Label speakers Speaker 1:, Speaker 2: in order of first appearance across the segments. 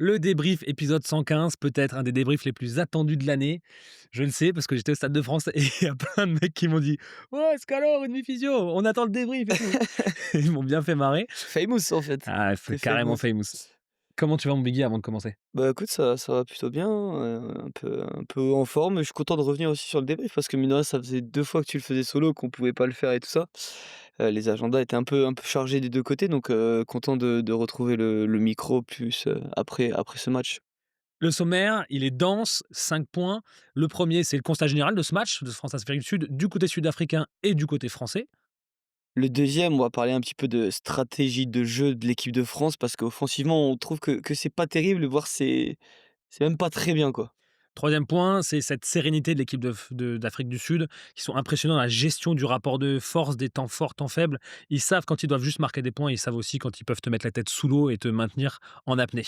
Speaker 1: Le débrief épisode 115, peut-être un des débriefs les plus attendus de l'année. Je le sais parce que j'étais au Stade de France et il y a plein de mecs qui m'ont dit: «Ouais, Scalor, une physio, on attend le débrief et tout». Ils m'ont bien fait marrer.
Speaker 2: Famous en fait.
Speaker 1: Ah,
Speaker 2: Tu
Speaker 1: carrément
Speaker 2: famous.
Speaker 1: famous. Comment tu vas mon Biggie avant de commencer?
Speaker 2: Bah écoute, ça va plutôt bien, un peu en forme. Je suis content de revenir aussi sur le débrief parce que mine de rien, ça faisait 2 fois que tu le faisais solo, qu'on pouvait pas le faire et tout ça. Les agendas étaient un peu chargés des 2 côtés donc content de retrouver le micro plus, après ce match.
Speaker 1: Le sommaire, il est dense, 5 points. Le premier, c'est le constat général de ce match de France-Afrique du Sud, du côté sud-africain et du côté français.
Speaker 2: Le deuxième, on va parler un petit peu de stratégie de jeu de l'équipe de France parce qu'offensivement, on trouve que c'est pas terrible, voire c'est même pas très bien, quoi.
Speaker 1: Troisième point, c'est cette sérénité de l'équipe d'Afrique du Sud, qui sont impressionnants dans la gestion du rapport de force, des temps forts, temps faibles. Ils savent quand ils doivent juste marquer des points, ils savent aussi quand ils peuvent te mettre la tête sous l'eau et te maintenir en apnée.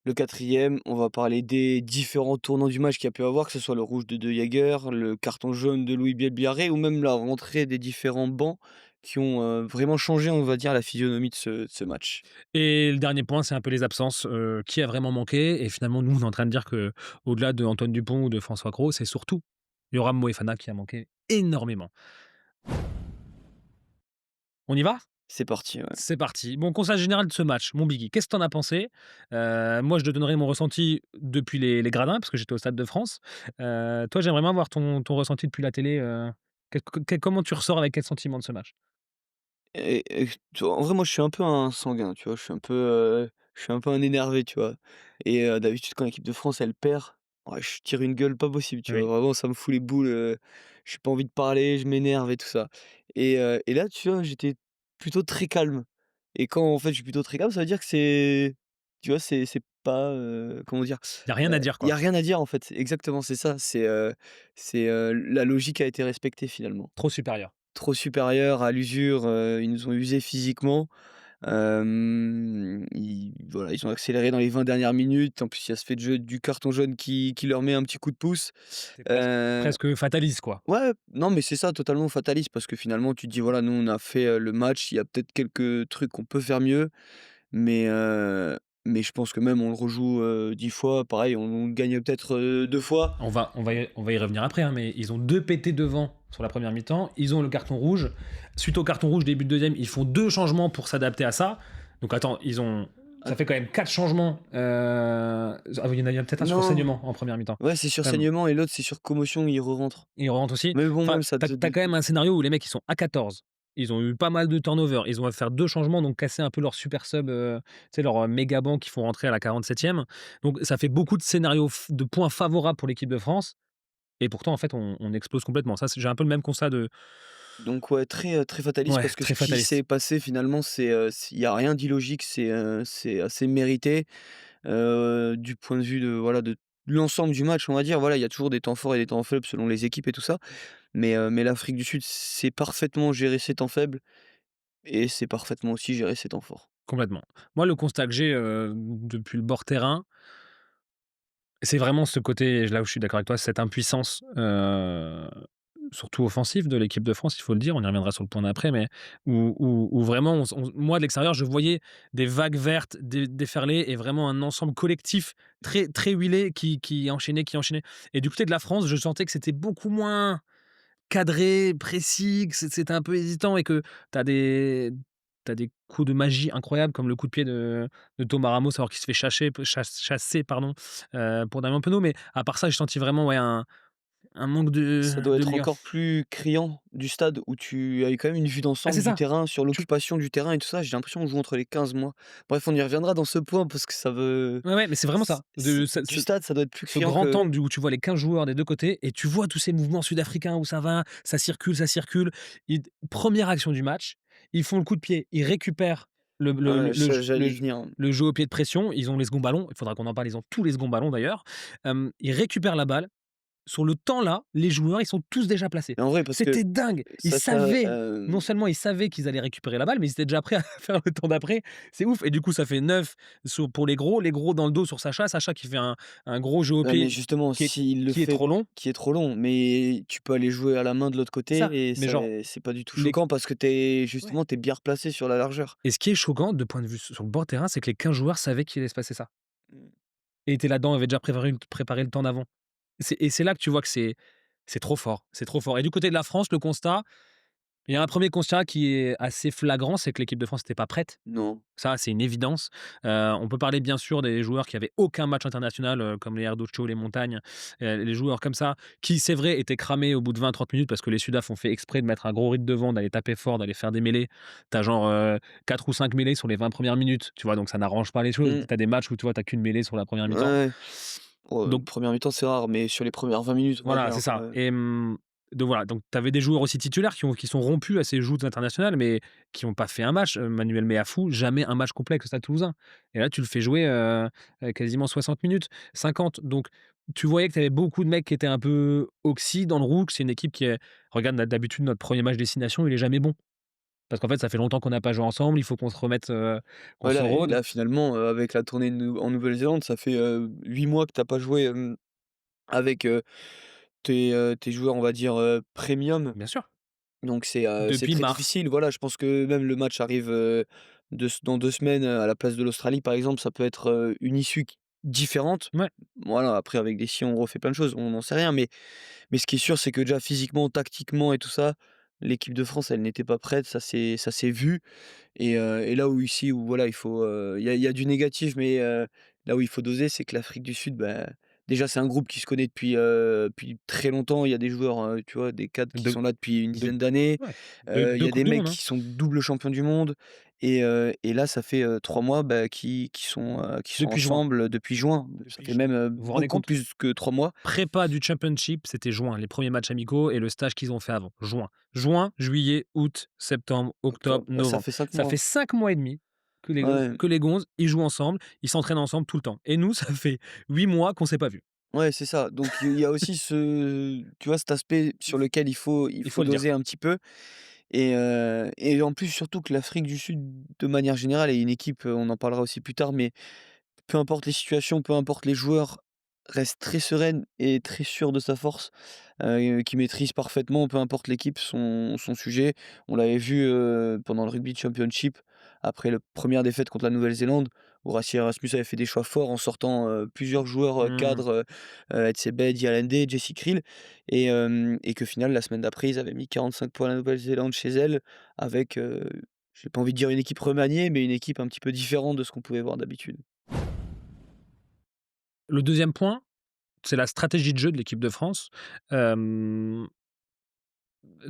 Speaker 2: Le quatrième, on va parler des différents tournants du match qu'il y a pu avoir, que ce soit le rouge de De Jaeger, le carton jaune de Louis Bielbiarré ou même la rentrée des différents bancs qui ont, vraiment changé, on va dire, la physionomie de ce match.
Speaker 1: Et le dernier point, c'est un peu les absences. Qui a vraiment manqué? Et finalement, nous, on est en train de dire que, au-delà de Antoine Dupont ou de François Cros, c'est surtout Yoram Moefana qui a manqué énormément. On y va?
Speaker 2: C'est parti, ouais.
Speaker 1: C'est parti. Bon, constat général de ce match, mon Biggie, qu'est-ce que t'en as pensé? Moi, je te donnerai mon ressenti depuis les gradins, parce que j'étais au Stade de France. Toi, j'aimerais bien voir ton ressenti depuis la télé. Comment tu ressors avec quel sentiment de ce match?
Speaker 2: Et tu vois, en vrai, moi, je suis un peu un sanguin, tu vois? Je suis un peu un énervé, tu vois? Et d'habitude, quand l'équipe de France, elle perd, ouais, je tire une gueule pas possible, tu vois?
Speaker 1: Oui.
Speaker 2: Vraiment, ça me fout les boules, j'ai pas envie de parler, je m'énerve et tout ça. Et là, tu vois, j'étais plutôt très calme. Et quand, en fait, je suis plutôt très calme, ça veut dire que c'est tu vois, c'est pas, comment dire?
Speaker 1: Il y a rien à dire,
Speaker 2: Il y
Speaker 1: quoi.
Speaker 2: a rien à dire, en fait. Exactement, c'est ça. La logique a été respectée, finalement.
Speaker 1: Trop supérieur.
Speaker 2: Trop supérieur à l'usure, ils nous ont usés physiquement. Ils voilà, ils ont accéléré dans les 20 dernières minutes. En plus, il y a ce fait de jeu du carton jaune qui leur met un petit coup de pouce.
Speaker 1: C'est
Speaker 2: Heu,
Speaker 1: presque fataliste, quoi.
Speaker 2: ouais, non, mais c'est ça, totalement fataliste parce que finalement, tu te dis: «Voilà, nous, on a fait, le match, il y a peut-être quelques trucs qu'on peut faire mieux». Mais mais je pense que même on le rejoue, 10 fois, pareil, on gagne peut-être, 2 fois.
Speaker 1: On va y revenir après, hein, mais ils ont 2 pétés devant sur la première mi-temps. Ils ont le carton rouge. Suite au carton rouge, début de deuxième, ils font 2 changements pour s'adapter à ça. Donc attends, ça fait quand même 4 changements. Il y en a peut-être un sur
Speaker 2: Non,
Speaker 1: saignement en première mi-temps.
Speaker 2: ouais, c'est sur
Speaker 1: Hem,
Speaker 2: saignement et l'autre, c'est sur commotion, il re-rentre.
Speaker 1: ils rentrent aussi.
Speaker 2: Mais bon,
Speaker 1: Enfin,
Speaker 2: même ça
Speaker 1: tu
Speaker 2: te
Speaker 1: as
Speaker 2: donne
Speaker 1: quand même un scénario où les mecs, ils sont à 14. Ils ont eu pas mal de turnover. Ils ont à faire 2 changements, donc casser un peu leur super sub, tu sais, leur, méga banc qu'ils font rentrer à la 47e. Donc ça fait beaucoup de scénarios de points favorables pour l'équipe de France. Et pourtant, en fait, on explose complètement. Ça, j'ai un peu le même constat de
Speaker 2: donc ouais, très fataliste
Speaker 1: ouais,
Speaker 2: parce que ce
Speaker 1: très
Speaker 2: qui s'est
Speaker 1: fataliste.
Speaker 2: passé finalement, il y a rien d'illogique, c'est assez mérité, du point de vue de voilà, de l'ensemble du match, on va dire. Voilà, il y a toujours des temps forts et des temps faibles selon les équipes et tout ça, mais l'Afrique du Sud sait parfaitement gérer ses temps faibles et sait parfaitement aussi gérer ses temps forts.
Speaker 1: Complètement. Moi, le constat que j'ai, depuis le bord terrain, c'est vraiment ce côté, là où je suis d'accord avec toi, cette impuissance, surtout offensive de l'équipe de France, il faut le dire, on y reviendra sur le point d'après, mais où vraiment moi de l'extérieur, je voyais des vagues vertes déferler et vraiment un ensemble collectif très très huilé qui enchaînait et du côté de la France, je sentais que c'était beaucoup moins cadré, précis, que c'était un peu hésitant et que tu as des tu as des coups de magie incroyables comme le coup de pied de Thomas Ramos alors qu'il se fait chasser pardon, pour Damien Penaud, mais à part ça, j'ai senti vraiment, ouais, un manque
Speaker 2: Ça doit
Speaker 1: de
Speaker 2: être
Speaker 1: liant.
Speaker 2: encore plus criant du stade où tu as eu quand même une vue
Speaker 1: Ah,
Speaker 2: d'ensemble
Speaker 1: c'est
Speaker 2: du
Speaker 1: ça!
Speaker 2: terrain, sur
Speaker 1: Tu
Speaker 2: l'occupation du terrain et tout ça. J'ai l'impression qu'on joue entre les 15 mois. Bref, on y reviendra dans ce point parce que ça veut
Speaker 1: Ouais, ouais, mais c'est vraiment ça.
Speaker 2: du stade, ça doit être plus
Speaker 1: Ce
Speaker 2: criant
Speaker 1: grand
Speaker 2: que
Speaker 1: angle où tu vois les 15 joueurs des 2 côtés et tu vois tous ces mouvements sud-africains où ça va, ça circule, ça circule. Ils 1 action du match, ils font le coup de pied, ils récupèrent
Speaker 2: ouais, j'allais y venir, hein.
Speaker 1: le jeu au pied de pression, ils ont les seconds ballons, il faudra qu'on en parle, ils ont tous les seconds ballons d'ailleurs. Ils récupèrent la balle. Sur le temps là, les joueurs, ils sont tous déjà placés.
Speaker 2: Mais en vrai, parce que
Speaker 1: C'était dingue! Ils
Speaker 2: ça,
Speaker 1: savaient, non seulement ils savaient qu'ils allaient récupérer la balle, mais ils étaient déjà prêts à faire le temps d'après. C'est ouf et du coup, ça fait 9 pour les gros dans le dos sur Sacha qui fait un gros jeu au
Speaker 2: ouais, mais
Speaker 1: pied
Speaker 2: justement,
Speaker 1: qui est
Speaker 2: s'il le
Speaker 1: qui est
Speaker 2: fait
Speaker 1: trop long.
Speaker 2: qui est trop long, mais tu peux aller jouer à la main de l'autre
Speaker 1: C'est ça,
Speaker 2: côté et
Speaker 1: mais genre
Speaker 2: c'est pas du tout
Speaker 1: les
Speaker 2: choquant parce que
Speaker 1: ouais
Speaker 2: tu es bien replacé sur la largeur.
Speaker 1: et ce qui est choquant de point de vue sur le bord de terrain, c'est que les 15 joueurs savaient qu'il allait se passer ça.
Speaker 2: Mmh.
Speaker 1: et tu es là-dedans, avait déjà préparé le temps d'avant. C'est là que tu vois que c'est trop fort, c'est trop fort et du côté de la France, le constat, il y a un premier constat qui est assez flagrant, c'est que l'équipe de France n'était pas prête.
Speaker 2: Non.
Speaker 1: Ça, c'est une évidence. On peut parler bien sûr des joueurs qui avaient aucun match international, comme les Erdocchio, les Montagnes, les joueurs comme ça, qui, c'est vrai, étaient cramés au bout de 20-30 minutes parce que les Sudaf ont fait exprès de mettre un gros rythme devant, d'aller taper fort, d'aller faire des mêlées. Tu as genre, 4 ou 5 mêlées sur les 20 premières minutes, tu vois? Donc ça n'arrange pas les choses.
Speaker 2: Mmh.
Speaker 1: Tu as des matchs où, tu vois, tu as qu'une mêlée sur la première
Speaker 2: Ouais,
Speaker 1: mi-temps.
Speaker 2: ouais. Oh,
Speaker 1: Donc
Speaker 2: 1re mi-temps, c'est rare, mais sur les premières 20 minutes, on va
Speaker 1: voilà,
Speaker 2: dire,
Speaker 1: c'est ça donc voilà, donc tu avais des joueurs aussi titulaires qui sont rompus à ces joutes internationales, mais qui ont pas fait un match. Manuel Meafou, jamais un match complet avec le Stade Toulousain et là, tu le fais jouer, quasiment 60 minutes, 50 donc tu voyais que tu avais beaucoup de mecs qui étaient un peu oxy dans le roux, que c'est une équipe qui est regarde, d'habitude, notre premier match destination, il est jamais bon parce qu'en fait, ça fait longtemps qu'on n'a pas joué ensemble, il faut qu'on se remette, qu'on se
Speaker 2: Voilà et
Speaker 1: rôde.
Speaker 2: là, finalement, avec la tournée en Nouvelle-Zélande, ça fait, 8 mois que tu as pas joué, avec, tes joueurs, on va dire, premium.
Speaker 1: Bien sûr,
Speaker 2: Donc c'est
Speaker 1: depuis
Speaker 2: très
Speaker 1: mars.
Speaker 2: difficile. Voilà, je pense que même le match arrive, dans 2 semaines, à la place de l'Australie, par exemple, ça peut être, une issue q différente.
Speaker 1: Ouais,
Speaker 2: Voilà, après avec des si on refait plein de choses, on n'en sait rien, mais ce qui est sûr, c'est que déjà physiquement, tactiquement et tout ça, l'équipe de France, elle n'était pas prête, ça s'est vu. Et là où ici, où voilà, il y a du négatif, mais là où il faut doser, c'est que l'Afrique du Sud, bah, déjà, c'est un groupe qui se connaît depuis très longtemps. Il y a des joueurs, tu vois, des cadres qui
Speaker 1: de
Speaker 2: sont là depuis une
Speaker 1: de
Speaker 2: dizaine d'années.
Speaker 1: ouais,
Speaker 2: Il y
Speaker 1: 2
Speaker 2: a des
Speaker 1: coupes du
Speaker 2: mecs
Speaker 1: monde, hein.
Speaker 2: qui sont double champions du monde et là, ça fait, 3 mois, bah, qui sont
Speaker 1: Depuis juin,
Speaker 2: ensemble depuis juin. Ça
Speaker 1: depuis
Speaker 2: fait
Speaker 1: juin.
Speaker 2: même,
Speaker 1: Vous vous rendez
Speaker 2: beaucoup
Speaker 1: compte?
Speaker 2: plus que 3 mois.
Speaker 1: Prépa du championship, c'était juin, les premiers matchs amicaux et le stage qu'ils ont fait avant, juin. Juin, juillet, août, septembre, octobre,
Speaker 2: Octobre, ouais, ça
Speaker 1: novembre.
Speaker 2: fait 5
Speaker 1: Ça fait
Speaker 2: mois.
Speaker 1: 5 mois et demi
Speaker 2: Ouais.
Speaker 1: que les gonzes, ils jouent ensemble, ils s'entraînent ensemble tout le temps et nous, ça fait 8 mois qu'on s'est pas vus.
Speaker 2: Ouais, c'est ça. Donc il y a aussi tu vois, cet aspect
Speaker 1: Il
Speaker 2: sur
Speaker 1: f
Speaker 2: lequel il
Speaker 1: il
Speaker 2: faut
Speaker 1: faut le
Speaker 2: doser
Speaker 1: dire.
Speaker 2: un petit peu et en plus, surtout que l'Afrique du Sud, de manière générale, est une équipe, on en parlera aussi plus tard, mais peu importe les situations, peu importe les joueurs, reste très sereine et très sûre de sa force, qui maîtrise parfaitement, peu importe l'équipe, son sujet. On l'avait vu, pendant le Rugby Championship, après la première défaite contre la Nouvelle-Zélande, où Rassi Erasmus avait fait des choix forts en sortant, plusieurs joueurs,
Speaker 1: Mmh.
Speaker 2: cadres, Etsebe, Dialendé, Jesse Kriel et qu'au final, la semaine d'après, ils avaient mis 45 points à la Nouvelle-Zélande chez elle avec, j'ai pas envie de dire une équipe remaniée, mais une équipe un petit peu différente de ce qu'on pouvait voir d'habitude.
Speaker 1: Le deuxième point, c'est la stratégie de jeu de l'équipe de France. Hem,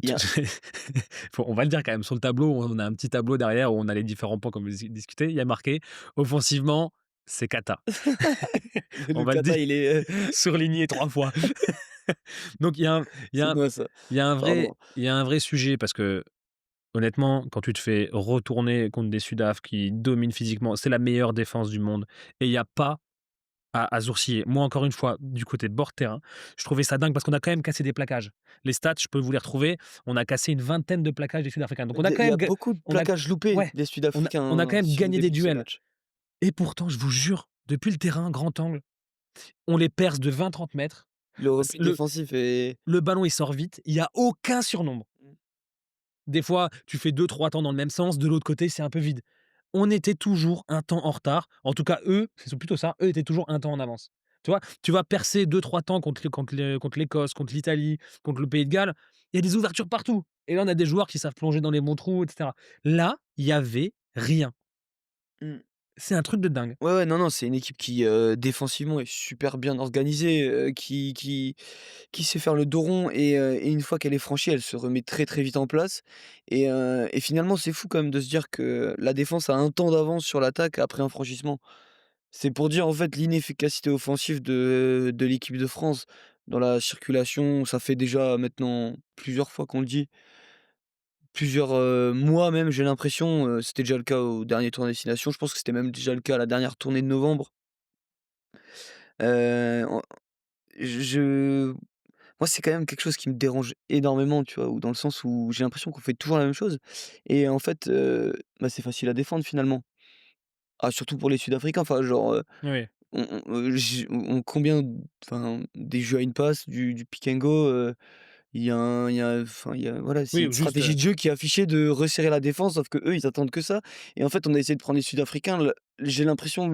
Speaker 2: Il y a
Speaker 1: on va le dire quand même, sur le tableau, on a un petit tableau derrière où on a les différents points comme discuté. Il y a marqué: «Offensivement, c'est cata». On
Speaker 2: le
Speaker 1: va le dire,
Speaker 2: kata, il est,
Speaker 1: surligné 3 fois. Donc il y a
Speaker 2: c'est
Speaker 1: un
Speaker 2: moi ça,
Speaker 1: il
Speaker 2: pardon.
Speaker 1: y a un vrai sujet parce que honnêtement, quand tu te fais retourner contre des Sudaf qui dominent physiquement, c'est la meilleure défense du monde et il y a pas à sourciller. Moi, encore une fois, du côté de bord de terrain, je trouvais ça dingue parce qu'on a quand même cassé des plaquages. Les stats, je peux vous les retrouver. On a cassé une vingtaine de plaquages des Sud-Africains. Donc on a quand
Speaker 2: Il y
Speaker 1: même
Speaker 2: a beaucoup de
Speaker 1: on a
Speaker 2: plaquages loupés
Speaker 1: ouais,
Speaker 2: des
Speaker 1: on a quand
Speaker 2: Sud-Africains
Speaker 1: même
Speaker 2: si on
Speaker 1: gagné des
Speaker 2: débriefe ces
Speaker 1: duels
Speaker 2: matchs.
Speaker 1: et pourtant, je vous jure, depuis le terrain, grand angle, on les perce de 20-30 mètres.
Speaker 2: Le
Speaker 1: C
Speaker 2: repli défensif est
Speaker 1: le ballon, il sort vite, il y a aucun surnombre.
Speaker 2: mmh,
Speaker 1: Des fois, tu fais 2-3 temps dans le même sens, de l'autre côté, c'est un peu vide. On était toujours un temps en retard. En tout cas, eux, c'est plutôt ça, eux étaient toujours un temps en avance. Tu vois? Tu vas percer 2-3 temps contre l'Écosse, contre l'Italie, contre le Pays de Galles, il y a des ouvertures partout et là, on a des joueurs qui savent plonger dans les bons trous et cetera. Là, il y avait rien.
Speaker 2: mmh.
Speaker 1: C'est un truc de dingue.
Speaker 2: Ouais, ouais, non, non, c'est une équipe qui, défensivement est super bien organisée, qui sait faire le dos rond et une fois qu'elle est franchie, elle se remet très, très vite en place et finalement, c'est fou quand même de se dire que la défense a un temps d'avance sur l'attaque après un franchissement. C'est pour dire, en fait, l'inefficacité offensive de l'équipe de France dans la circulation. Ça fait déjà maintenant plusieurs fois qu'on le dit, plusieurs, mois même, j'ai l'impression, c'était déjà le cas au dernier tour de destination. Je pense que c'était même déjà le cas à la dernière tournée de novembre. En je Moi, c'est quand même quelque chose qui me dérange énormément, tu vois? Ou dans le sens où j'ai l'impression qu'on fait toujours la même chose et en fait, bah, c'est facile à défendre finalement. Ah, surtout pour les Sud-Africains, enfin genre,
Speaker 1: Oui.
Speaker 2: combien enfin, des jeux à une passe, du pick and go, enfin, il y a voilà, c'est
Speaker 1: Oui,
Speaker 2: une
Speaker 1: ou juste,
Speaker 2: stratégie de jeu qui est affichée de resserrer la défense, sauf qu'eux, ils attendent que ça et en fait, on a essayé de prendre les Sud-Africains, j'ai l'impression,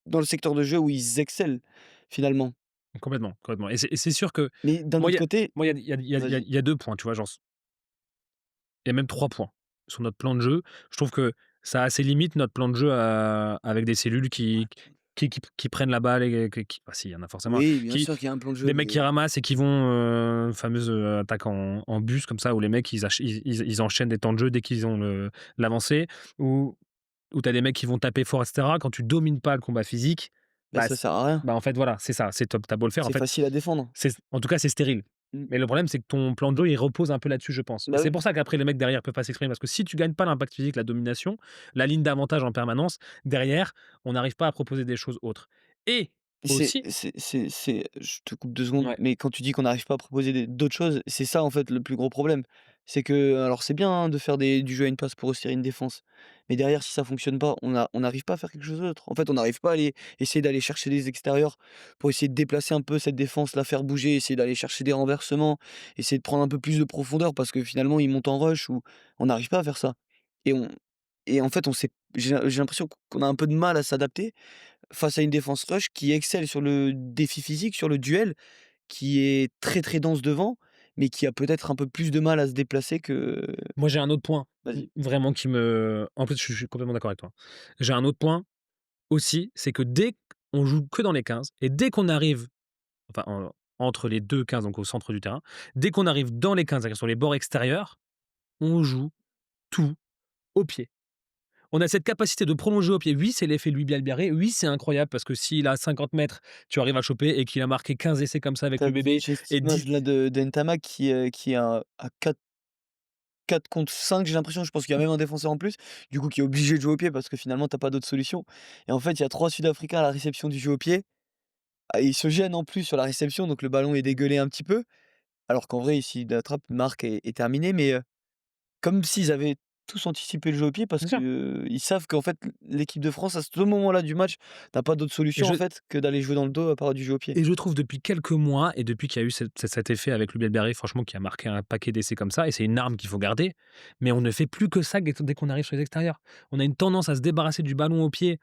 Speaker 2: dans le secteur de jeu où ils excellent, finalement.
Speaker 1: complètement, complètement et c'est sûr que
Speaker 2: Mais d'un
Speaker 1: moi,
Speaker 2: autre côté
Speaker 1: il
Speaker 2: vas-y.
Speaker 1: y a 2 points, tu vois? Genre, il y a même 3 points sur notre plan de jeu. Je trouve que ça a ses limites notre plan de jeu, avec des cellules qui prennent la balle et qui bah si, il y en a forcément,
Speaker 2: Oui, bien
Speaker 1: qui
Speaker 2: sûr qu'il y a un plan de jeu,
Speaker 1: des mecs qui
Speaker 2: mais
Speaker 1: ramassent et qui vont, fameuse, attaque en bus comme ça où les mecs ils enchaînent des temps de jeu dès qu'ils ont l'avancée, ou où tu as des mecs qui vont taper fort et cetera. Quand tu domines pas le combat physique,
Speaker 2: bah,
Speaker 1: bah
Speaker 2: ça sert à rien.
Speaker 1: en fait, voilà, c'est ça, c'est top, tu beau le faire, en
Speaker 2: C'est
Speaker 1: fait,
Speaker 2: facile à défendre.
Speaker 1: c'est en tout cas, c'est stérile.
Speaker 2: Mmh.
Speaker 1: Mais le problème, c'est que ton plan de jeu, il repose un peu là-dessus, je pense. Et
Speaker 2: Bah,
Speaker 1: c'est
Speaker 2: oui.
Speaker 1: pour ça qu'après les mecs derrière peuvent pas s'exprimer parce que si tu gagnes pas l'impact physique, la domination, la ligne d'avantage en permanence, derrière, on n'arrive pas à proposer des choses autres. Et
Speaker 2: C'est
Speaker 1: aussi
Speaker 2: c'est c'est c'est je te coupe 2 secondes,
Speaker 1: ouais,
Speaker 2: mais quand tu dis qu'on n'arrive pas à proposer d'autres choses, c'est ça, en fait, le plus gros problème. C'est que alors c'est bien, hein, de faire du jeu à une passe pour resserrer une défense, mais derrière, si ça fonctionne pas, on n'arrive pas à faire quelque chose d'autre. En fait, on n'arrive pas à aller essayer d'aller chercher des extérieurs pour essayer de déplacer un peu cette défense, la faire bouger, essayer d'aller chercher des renversements, essayer de prendre un peu plus de profondeur parce que finalement, ils montent en rush ou on n'arrive pas à faire ça et on et en fait, on sait j'ai l'impression qu'on a un peu de mal à s'adapter face à une défense rush qui excelle sur le défi physique, sur le duel, qui est très, très dense devant, mais qui a peut-être un peu plus de mal à se déplacer que
Speaker 1: moi j'ai un autre point,
Speaker 2: vas-y.
Speaker 1: vraiment qui me en plus, je suis complètement d'accord avec toi. J'ai un autre point aussi, c'est que dès qu'on joue que dans les 15 et dès qu'on arrive enfin, entre les 2 15, donc au centre du terrain, dès qu'on arrive dans les 15, c'est-à-dire sur les bords extérieurs, on joue tout au pied. On a cette capacité de prolonger au pied. Oui, c'est l'effet Louis Bielbarré. Oui, c'est incroyable parce que s'il a 50 mètres, tu arrives à le choper et qu'il a marqué 15 essais comme ça avec
Speaker 2: Tu
Speaker 1: le
Speaker 2: vu
Speaker 1: bébé
Speaker 2: j'ai cette
Speaker 1: et
Speaker 2: image
Speaker 1: 10.
Speaker 2: là de Ntamak qui est à 4 contre 5, j'ai l'impression, je pense qu'il y a même un défenseur en plus, du coup qui est obligé de jouer au pied parce que finalement tu as pas d'autre solution et en fait, il y a 3 Sud-Africains à la réception du jeu au pied. Ah, ils se gênent en plus sur la réception, donc le ballon est dégueulé un petit peu, alors qu'en vrai, s'ils l'attrapent, marque est terminée, mais comme s'ils avaient tous anticipé le jeu au pied parce
Speaker 1: Bien sûr.
Speaker 2: qu'ils savent qu'en fait, l'équipe de France, à ce moment-là du match, n'a pas d'autre
Speaker 1: Et
Speaker 2: solution en
Speaker 1: je
Speaker 2: fait que d'aller jouer dans le dos à part du jeu au pied.
Speaker 1: et je trouve depuis quelques mois et depuis qu'il y a eu cet effet avec Louis Bielbarré, franchement, qui a marqué un paquet d'essais comme ça et c'est une arme qu'il faut garder, mais on ne fait plus que ça dès qu'on arrive sur les extérieurs. On a une tendance à se débarrasser du ballon au pied.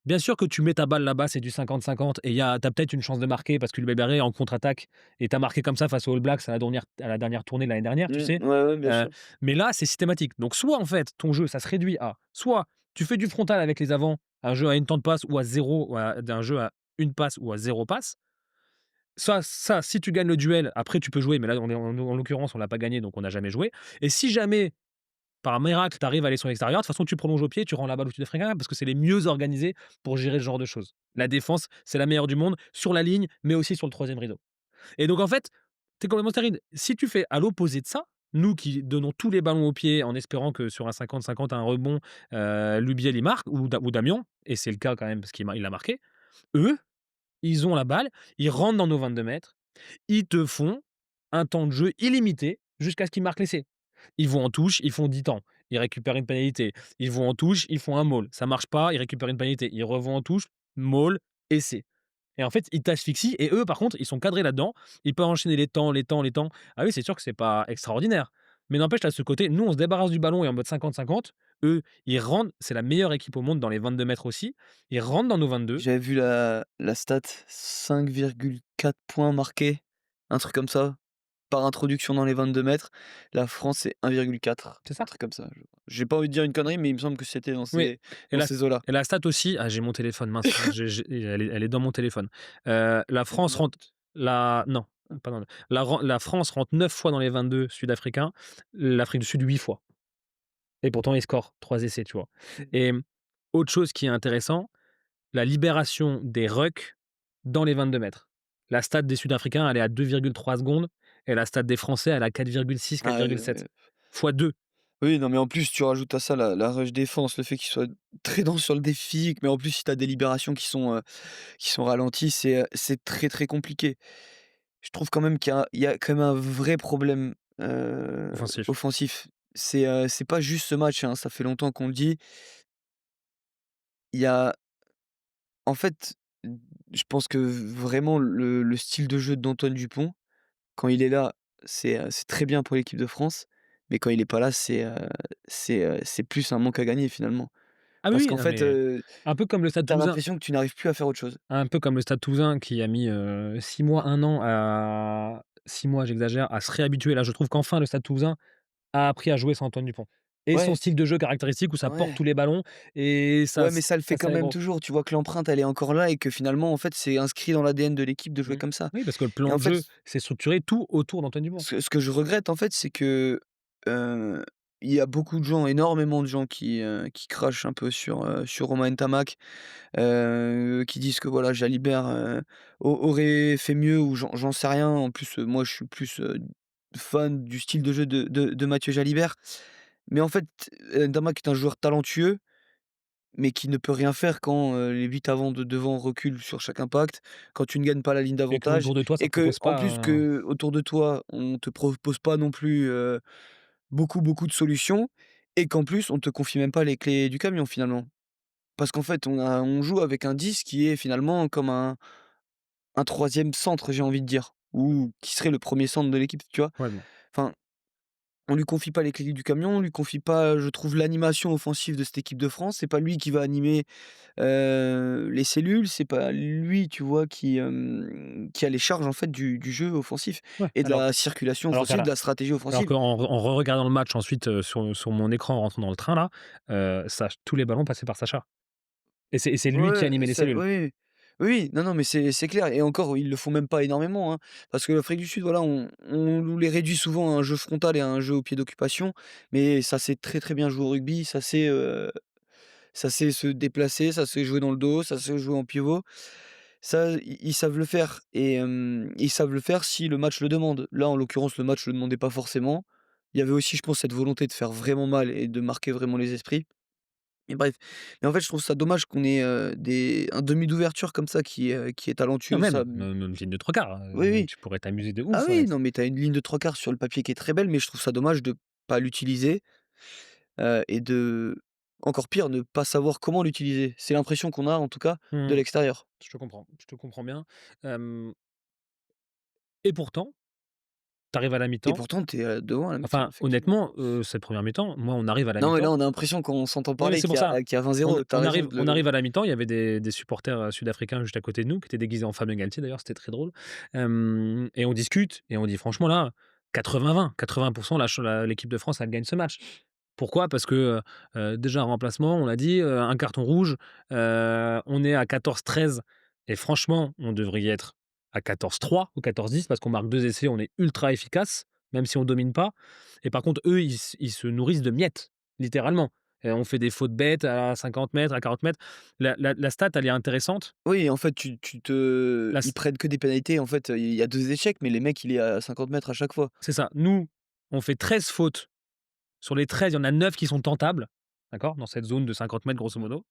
Speaker 1: Bien sûr que tu mets ta balle là-bas, c'est du 50-50 et tu as peut-être une chance de marquer parce que le Barré est en contre-attaque et tu as marqué comme ça face aux All Blacks à la dernière tournée de l'année dernière, tu sais?
Speaker 2: Ouais, ouais, bien
Speaker 1: Heu,
Speaker 2: sûr.
Speaker 1: mais là, c'est systématique. Donc soit en fait, ton jeu, ça se réduit à soit tu fais du frontal avec les avants, un jeu à une temps de passe ou à 0 ou un jeu à une passe ou à 0 passe. Ça, si tu gagnes le duel, après tu peux jouer, mais là, on est en l'occurrence, on l'a pas gagné, donc on n'a jamais joué et si jamais par miracle, tu arrives à aller sur l'extérieur, de toute façon, tu prolonges au pied, tu rends la balle au Sud-Africain parce que c'est les mieux organisés pour gérer ce genre de choses. La défense, c'est la meilleure du monde sur la ligne, mais aussi sur le troisième rideau. Et donc, en fait, tu es complètement stérile. Si tu fais à l'opposé de ça, nous qui donnons tous les ballons au pied en espérant que sur un 50-50, un rebond, Lubiel il marque ou Damian, et c'est le cas quand même parce il l'a marqué, eux, ils ont la balle, ils rentrent dans nos 22 mètres, ils te font un temps de jeu illimité jusqu'à ce qu'ils marquent l'essai. Ils vont en touche, ils font 10 temps. Ils récupèrent une pénalité. Ils vont en touche, ils font un maul. Ça marche pas, ils récupèrent une pénalité. Ils revont en touche, maul, essai. Et en fait, ils t'asphyxient et eux, par contre, ils sont cadrés là-dedans. Ils peuvent enchaîner les temps, les temps, les temps. Ah oui, c'est sûr que c'est pas extraordinaire. Mais n'empêche, à ce côté, nous, on se débarrasse du ballon et en mode 50-50. Eux, ils rentrent. C'est la meilleure équipe au monde dans les 22 mètres aussi. Ils rentrent dans nos 22.
Speaker 2: J'avais vu la stat, 5,4 points marqués, un truc comme ça, par introduction dans les 22 mètres. La France, c'est 1,4,
Speaker 1: C'est
Speaker 2: un
Speaker 1: ça?
Speaker 2: truc comme ça. J'ai pas envie de dire une connerie, mais il me semble que c'était dans
Speaker 1: Oui. Et la,
Speaker 2: ces eaux-là.
Speaker 1: et la stat aussi. Ah, j'ai mon téléphone, mince. Elle est dans mon téléphone. La
Speaker 2: Il y a
Speaker 1: France
Speaker 2: combien de
Speaker 1: rentre.
Speaker 2: buts?
Speaker 1: Non, pas dans la France rentre 9 fois dans les 22 sud-africains. L'Afrique du Sud, 8 fois. Et pourtant, ils scorent 3 essais, tu vois?
Speaker 2: Mmh.
Speaker 1: Et autre chose qui est intéressant, la libération des rucks dans les 22 mètres. La stat des Sud-Africains, elle est à 2,3 secondes et la stat des Français, elle est à 4,6,
Speaker 2: Ah oui,
Speaker 1: 4,7 fois 2.
Speaker 2: oui, non, mais en plus, tu rajoutes à ça la rush défense, le fait qu'il soit très dense sur le défi physique, mais en plus, si tu as des libérations qui sont ralenties, c'est très, très compliqué. Je trouve quand même qu'il y a quand même un vrai problème,
Speaker 1: Offensif.
Speaker 2: offensif. C'est pas juste ce match, hein, ça fait longtemps qu'on le dit. Il y a en fait, je pense que vraiment le style de jeu d'Antoine Dupont, quand il est là, c'est très bien pour l'équipe de France, mais quand il est pas là, c'est plus un manque à gagner finalement.
Speaker 1: Ah oui,
Speaker 2: Parce
Speaker 1: oui,
Speaker 2: qu'en
Speaker 1: non
Speaker 2: fait,
Speaker 1: mais un peu comme le Stade
Speaker 2: tu
Speaker 1: Toulousain.
Speaker 2: l'impression que tu n'arrives plus à faire autre chose.
Speaker 1: Un peu comme le Stade Toulousain qui a mis, 6 mois, 1 an à 6 mois, j'exagère, à se réhabituer. Là, je trouve qu'enfin le Stade Toulousain a appris à jouer sans Antoine Dupont et son
Speaker 2: Ouais,
Speaker 1: style de jeu caractéristique où ça porte
Speaker 2: ouais.
Speaker 1: tous les ballons et ça
Speaker 2: Ouais, mais ça le fait
Speaker 1: ça
Speaker 2: quand
Speaker 1: serre les
Speaker 2: même
Speaker 1: gros.
Speaker 2: toujours. Tu vois que l'empreinte, elle est encore là et que finalement, en fait, c'est inscrit dans l'ADN de l'équipe de jouer
Speaker 1: Mmh.
Speaker 2: comme ça.
Speaker 1: Oui, parce que le
Speaker 2: Et
Speaker 1: plan
Speaker 2: en
Speaker 1: de
Speaker 2: fait,
Speaker 1: jeu, c'est structuré tout autour d'Antoine Dupont.
Speaker 2: ce que je regrette, en fait, c'est que, heu, il y a beaucoup de gens, énormément de gens qui crachent un peu sur Romain Ntamak, qui disent que voilà, Jalibert, aurait fait mieux ou j'en sais rien. En plus, moi, je suis plus, fan du style de jeu de Mathieu Jalibert. Mais en fait, Ntamak est un joueur talentueux, mais qui ne peut rien faire quand, les 8 avant de devant reculent sur chaque impact, quand tu ne gagnes pas la ligne
Speaker 1: Et que
Speaker 2: d'avantage
Speaker 1: autour de toi, ça
Speaker 2: et que
Speaker 1: propose
Speaker 2: en
Speaker 1: pas
Speaker 2: plus
Speaker 1: un
Speaker 2: que autour de toi, on te propose pas non plus, beaucoup de solutions et qu'en plus on te confie même pas les clés du camion finalement. Parce qu'en fait, on joue avec un 10 qui est finalement comme un 3e centre, j'ai envie de dire, ou qui serait le premier centre de l'équipe, tu vois?
Speaker 1: complètement.
Speaker 2: Enfin, on lui confie pas les clés du camion, on lui confie pas, je trouve, l'animation offensive de cette équipe de France. C'est pas lui qui va animer les cellules, c'est pas lui, tu vois, qui a les charges, en fait, du jeu offensif
Speaker 1: Ouais,
Speaker 2: et de la circulation
Speaker 1: alors qu'à
Speaker 2: offensive, de
Speaker 1: la
Speaker 2: la stratégie
Speaker 1: alors
Speaker 2: offensive.
Speaker 1: qu'en en re-regardant le match ensuite, sur mon écran en rentrant dans le train là, Sach tous les ballons passaient par Sacha et c'est lui qui
Speaker 2: Ouais,
Speaker 1: animait les
Speaker 2: ça
Speaker 1: cellules.
Speaker 2: oui, oui. Oui, oui, non, non, mais c'est clair et encore, ils le font même pas énormément, hein, parce que l'Afrique du Sud, voilà, on nous les réduit souvent à un jeu frontal et à un jeu au pied d'occupation, mais ça sait très, très bien jouer au rugby, ça sait se déplacer, ça sait jouer dans le dos, ça sait jouer en pivot. Ça, ils savent le faire et ils savent le faire si le match le demande. Là, en l'occurrence, le match le demandait pas forcément. Il y avait aussi, je pense, cette volonté de faire vraiment mal et de marquer vraiment les esprits et bref. Mais en fait, je trouve ça dommage qu'on ait, un demi d'ouverture comme ça qui est
Speaker 1: Non
Speaker 2: talentueux, ça,
Speaker 1: même, une ligne de 3/4,
Speaker 2: oui, oui.
Speaker 1: tu pourrais t'amuser de
Speaker 2: Ah
Speaker 1: ouf
Speaker 2: oui,
Speaker 1: avec
Speaker 2: non,
Speaker 1: ça.
Speaker 2: mais tu as une ligne de 3/4 sur le papier qui est très belle, mais je trouve ça dommage de pas l'utiliser, et encore pire, ne pas savoir comment l'utiliser. C'est l'impression qu'on a, en tout cas, de
Speaker 1: Mmh.
Speaker 2: l'extérieur
Speaker 1: Je te comprends bien, hem et pourtant, tu arrives à la
Speaker 2: et
Speaker 1: mi-temps,
Speaker 2: pourtant tu es, devant à la mi-temps,
Speaker 1: enfin
Speaker 2: effectivement.
Speaker 1: honnêtement, cette première mi-temps, moi on arrive à la
Speaker 2: Non, mais là,
Speaker 1: mi-temps.
Speaker 2: on a l'impression qu'on s'entend
Speaker 1: Ouais, mais
Speaker 2: parler,
Speaker 1: c'est pour ça.
Speaker 2: qu'il y a 20-0. Tu as raison de
Speaker 1: On
Speaker 2: le
Speaker 1: arrive à la mi-temps, il y avait des supporters, sud-africains juste à côté de nous, qui étaient déguisés en Fabien Galtier d'ailleurs, c'était très drôle. Et on discute et on dit: «Franchement là, 80-20, 80 la l'équipe de France, elle gagne ce match». Pourquoi? Parce que, déjà un remplacement, on l'a dit, un carton rouge, on est à 14-13 et franchement, on devrait y être à 14-3 ou 14-10 parce qu'on marque 2 essais, on est ultra efficace, même si on domine pas. Et par contre, eux, ils se nourrissent de miettes, littéralement. Et on fait des fautes bêtes à 50 mètres, à 40 mètres. La stat, elle est intéressante.
Speaker 2: oui, en fait,
Speaker 1: La
Speaker 2: ils
Speaker 1: s
Speaker 2: prennent que des pénalités. En fait, il y a 2 échecs, mais les mecs, il est à 50 mètres à chaque fois.
Speaker 1: C'est ça. Nous, on fait 13 fautes. Sur les 13, il y en a 9 qui sont tentables, d'accord? Dans cette zone de 50 mètres, grosso modo.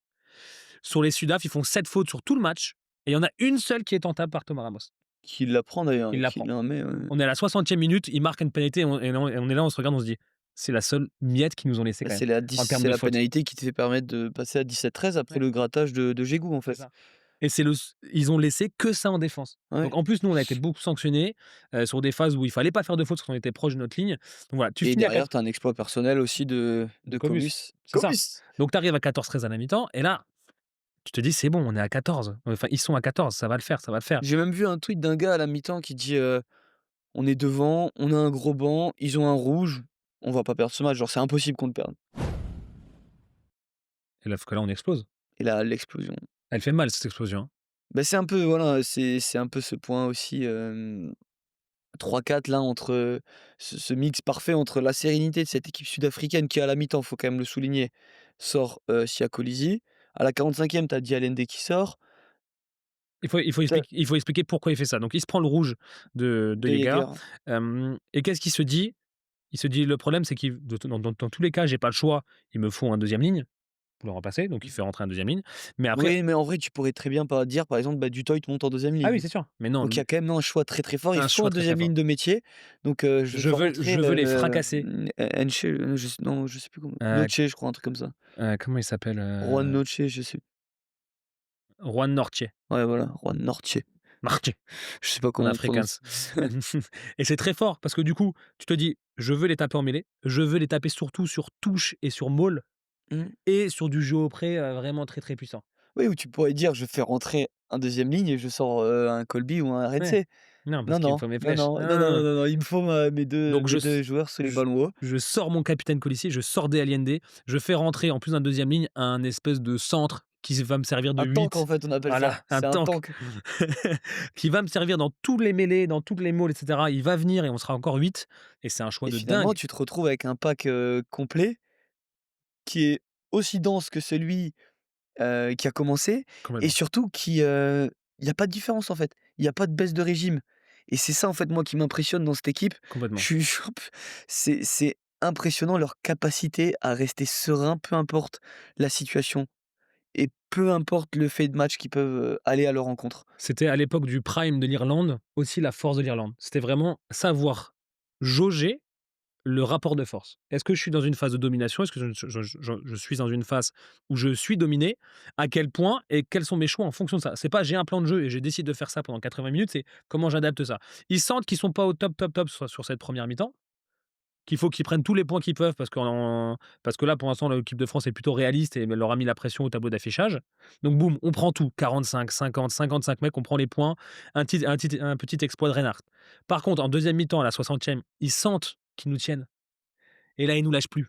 Speaker 1: Sur les Sudaf, ils font 7 fautes sur tout le match et il y en a une seule qui est tentable par Thomas Ramos.
Speaker 2: Qui l'apprend d'ailleurs,
Speaker 1: Il la
Speaker 2: qui
Speaker 1: prend.
Speaker 2: la met,
Speaker 1: On est à la 60e minute, il marque une pénalité et on est là, on se regarde, on se dit: «C'est la seule miette qu'ils nous ont laissée
Speaker 2: bah,
Speaker 1: quand même, en termes
Speaker 2: c'est
Speaker 1: de
Speaker 2: la
Speaker 1: fautes».
Speaker 2: pénalité qui te fait permettre de passer à 17-13 après
Speaker 1: Ouais,
Speaker 2: le grattage de Djegou, en
Speaker 1: c'est
Speaker 2: fait.
Speaker 1: ça. Et c'est le s ils ont laissé que ça en défense.
Speaker 2: Ouais
Speaker 1: Donc en plus, nous, on a été beaucoup sanctionnés, sur des phases où il fallait pas faire de fautes parce qu'on était proche de notre ligne. Donc voilà, tu
Speaker 2: et
Speaker 1: finis à
Speaker 2: derrière,
Speaker 1: 4
Speaker 2: tu as un exploit personnel aussi
Speaker 1: de
Speaker 2: de
Speaker 1: Comus,
Speaker 2: Comus.
Speaker 1: c'est ça.
Speaker 2: Comus!
Speaker 1: Donc tu arrives à 14-13 à la mi-temps et là, tu te dis: «C'est bon, on est à 14. Enfin, ils sont à 14, ça va le faire, ça va le faire».
Speaker 2: J'ai même vu un tweet d'un gars à la mi-temps qui dit, «On est devant, on a un gros banc, ils ont un rouge, on va pas perdre ce match, genre c'est impossible qu'on le perde»
Speaker 1: Et là, que là, on explose.
Speaker 2: et là, l'explosion.
Speaker 1: Elle fait mal cette explosion, hein.
Speaker 2: Bah, c'est un peu voilà, c'est un peu ce point aussi, 3-4 là entre, ce mix parfait entre la sérénité de cette équipe sud-africaine qui à la mi-temps, faut quand même le souligner, sort, Sia Kolisi. À la 45e, tu as Dialendé qui sort. Tu
Speaker 1: Il faut expliquer pourquoi il fait ça. Donc il se prend le rouge de
Speaker 2: De
Speaker 1: Jäger,
Speaker 2: Jaeger.
Speaker 1: et qu'est-ce qu'il se dit? Il se dit: «Le problème, c'est qu'il dans tous les cas, j'ai pas le choix, il me faut un deuxième ligne pour le remplacer», donc il fait rentrer un deuxième ligne. Mais après
Speaker 2: Oui, mais en vrai, tu pourrais très bien pas dire, par exemple, bah, Du Toit monte en deuxième
Speaker 1: ah oui,
Speaker 2: ligne.
Speaker 1: c'est sûr, mais non,
Speaker 2: Donc il y a
Speaker 1: lui,
Speaker 2: quand même un choix très, très fort. Il
Speaker 1: un
Speaker 2: faut un
Speaker 1: choix très, très
Speaker 2: deuxième
Speaker 1: fort.
Speaker 2: ligne de métier. Donc je vais faire rentrer,
Speaker 1: Je veux les fracasser.
Speaker 2: Enche, non, je sais plus comment
Speaker 1: Heu
Speaker 2: Noche, je crois, un truc comme ça.
Speaker 1: comment il s'appelle?
Speaker 2: Juan Noche, je sais
Speaker 1: Juan Nortier.
Speaker 2: ouais, voilà, Juan Norche.
Speaker 1: Marche
Speaker 2: Je sais pas
Speaker 1: en
Speaker 2: comment on
Speaker 1: afrikaans.
Speaker 2: prononce.
Speaker 1: Et c'est très fort parce que du coup, tu te dis: «Je veux les taper en mêlée, je veux les taper surtout sur touche et sur maul
Speaker 2: Mmh.
Speaker 1: et sur du jeu au pré, vraiment très, très puissant».
Speaker 2: Oui, ou tu pourrais dire: «Je fais rentrer un deuxième ligne et je sors, un Colby ou un
Speaker 1: Ouais.
Speaker 2: Rensey».
Speaker 1: Non, parce
Speaker 2: Non,
Speaker 1: qu'il me
Speaker 2: non,
Speaker 1: faut mes
Speaker 2: non,
Speaker 1: flèches.
Speaker 2: non, non, non,
Speaker 1: Hein.
Speaker 2: non, non, non, il me faut ma
Speaker 1: Donc
Speaker 2: mes 2 joueurs sous les
Speaker 1: je
Speaker 2: ballons hauts.
Speaker 1: je sors mon capitaine Colissi, je sors des Allende, je fais rentrer en plus d'un deuxième ligne un espèce de centre qui va me servir de
Speaker 2: Un tank, en
Speaker 1: 8.
Speaker 2: fait, on appelle ça.
Speaker 1: Voilà, un
Speaker 2: C'est un
Speaker 1: tank
Speaker 2: tank.
Speaker 1: qui va me servir dans tous les mêlées, dans toutes les mauls et cetera. Il va venir et on sera encore 8 et c'est un choix
Speaker 2: Et
Speaker 1: de
Speaker 2: finalement,
Speaker 1: dingue.
Speaker 2: tu te retrouves avec un pack, complet qui est aussi dense que celui, qui a commencé et
Speaker 1: Complètement,
Speaker 2: surtout qui, il y a pas de différence, en fait. Il y a pas de baisse de régime et c'est ça, en fait, moi, qui m'impressionne dans cette équipe.
Speaker 1: complètement.
Speaker 2: Je suis c'est impressionnant leur capacité à rester serein, peu importe la situation et peu importe le fait de match qu'ils peuvent, aller à leur encontre.
Speaker 1: C'était à l'époque du prime de l'Irlande, aussi la force de l'Irlande. C'était vraiment savoir jauger le rapport de force. Est-ce que je suis dans une phase de domination? Est-ce que je suis dans une phase où je suis dominé? À quel point et quels sont mes choix en fonction de ça? C'est pas j'ai un plan de jeu et je décide de faire ça pendant 80 minutes, c'est comment j'adapte ça. Ils sentent qu'ils sont pas au top, top, top sur cette première mi-temps, qu'il faut qu'ils prennent tous les points qu'ils peuvent parce que là, pour l'instant, l'équipe de France est plutôt réaliste et leur a mis la pression au tableau d'affichage. Donc boum, on prend tout, 45, 50, 55 mecs, on prend les points, un petit exploit de Reinhardt. Par contre, en deuxième mi-temps, à la 60e, ils sentent qu'ils nous tiennent et là, ils nous lâchent plus.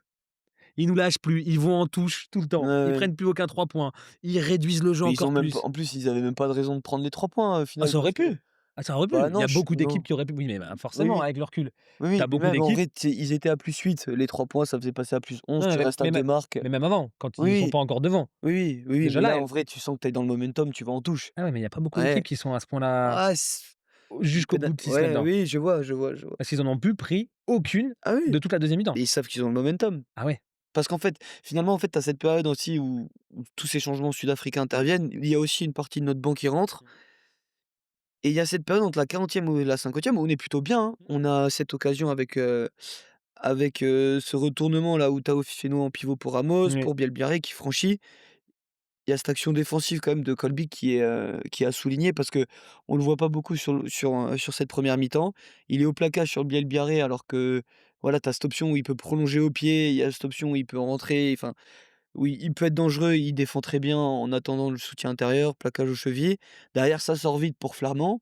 Speaker 1: Ils nous lâchent plus, ils vont en touche tout le
Speaker 2: Ouais,
Speaker 1: temps. Ils
Speaker 2: ouais.
Speaker 1: prennent plus aucun 3 points. Ils réduisent le jeu
Speaker 2: Mais ils ont
Speaker 1: encore
Speaker 2: même pas
Speaker 1: plus.
Speaker 2: en plus, ils avaient même pas de raison de prendre les 3 points, au
Speaker 1: Ah,
Speaker 2: final
Speaker 1: ça aurait
Speaker 2: parce que
Speaker 1: pu! Ah, ça aurait
Speaker 2: bah,
Speaker 1: pu. Il y
Speaker 2: non,
Speaker 1: a beaucoup d'équipes
Speaker 2: non.
Speaker 1: qui auraient pu oui, mais
Speaker 2: Oui,
Speaker 1: forcément,
Speaker 2: oui.
Speaker 1: avec le recul.
Speaker 2: Oui,
Speaker 1: Tu
Speaker 2: oui,
Speaker 1: as
Speaker 2: mais
Speaker 1: beaucoup
Speaker 2: même en
Speaker 1: d'équipes
Speaker 2: vrai, tu sais, ils étaient à +8, les 3 points, ça faisait passer à +11,
Speaker 1: non,
Speaker 2: tu restes à 2 marques.
Speaker 1: mais même avant, quand ils sont
Speaker 2: Oui,
Speaker 1: pas encore devant.
Speaker 2: oui, oui, oui, oui,
Speaker 1: Déjà
Speaker 2: mais
Speaker 1: là,
Speaker 2: là, en vrai, tu sens que tu es dans le momentum, tu vas en touche.
Speaker 1: ah ouais, mais il y a pas beaucoup d'équipes
Speaker 2: Ouais.
Speaker 1: qui sont à ce point-là,
Speaker 2: Ah c
Speaker 1: jusqu'au
Speaker 2: péna
Speaker 1: boutiste
Speaker 2: ouais,
Speaker 1: là-dedans.
Speaker 2: oui, je vois, je vois, je vois.
Speaker 1: Parce qu'ils en ont plus pris aucune
Speaker 2: Ah oui,
Speaker 1: de toute la deuxième mi-temps.
Speaker 2: mais ils savent qu'ils ont le momentum.
Speaker 1: Ah ouais.
Speaker 2: Parce qu'en fait, finalement, en fait, tu as cette période aussi où tous ces changements sud-africains interviennent. Il y a aussi une partie de notre banc qui rentre et il y a cette période entre la 40e ou la 50e où on est plutôt bien, hein. On a cette occasion avec, ce retournement-là où Tao Fifeno en pivot pour Ramos,
Speaker 1: Oui.
Speaker 2: pour Bielbiarré qui franchit. Il y a cette action défensive quand même de Colby qui est à souligner parce qu'on le voit pas beaucoup sur cette première mi-temps. Il est au plaquage sur Bielbiarré alors que, voilà, tu as cette option où il peut prolonger au pied, il y a cette option où il peut rentrer, enfin, oui, il peut être dangereux, il défend très bien en attendant le soutien intérieur, plaquage aux chevilles. Derrière, ça sort vite pour Flamand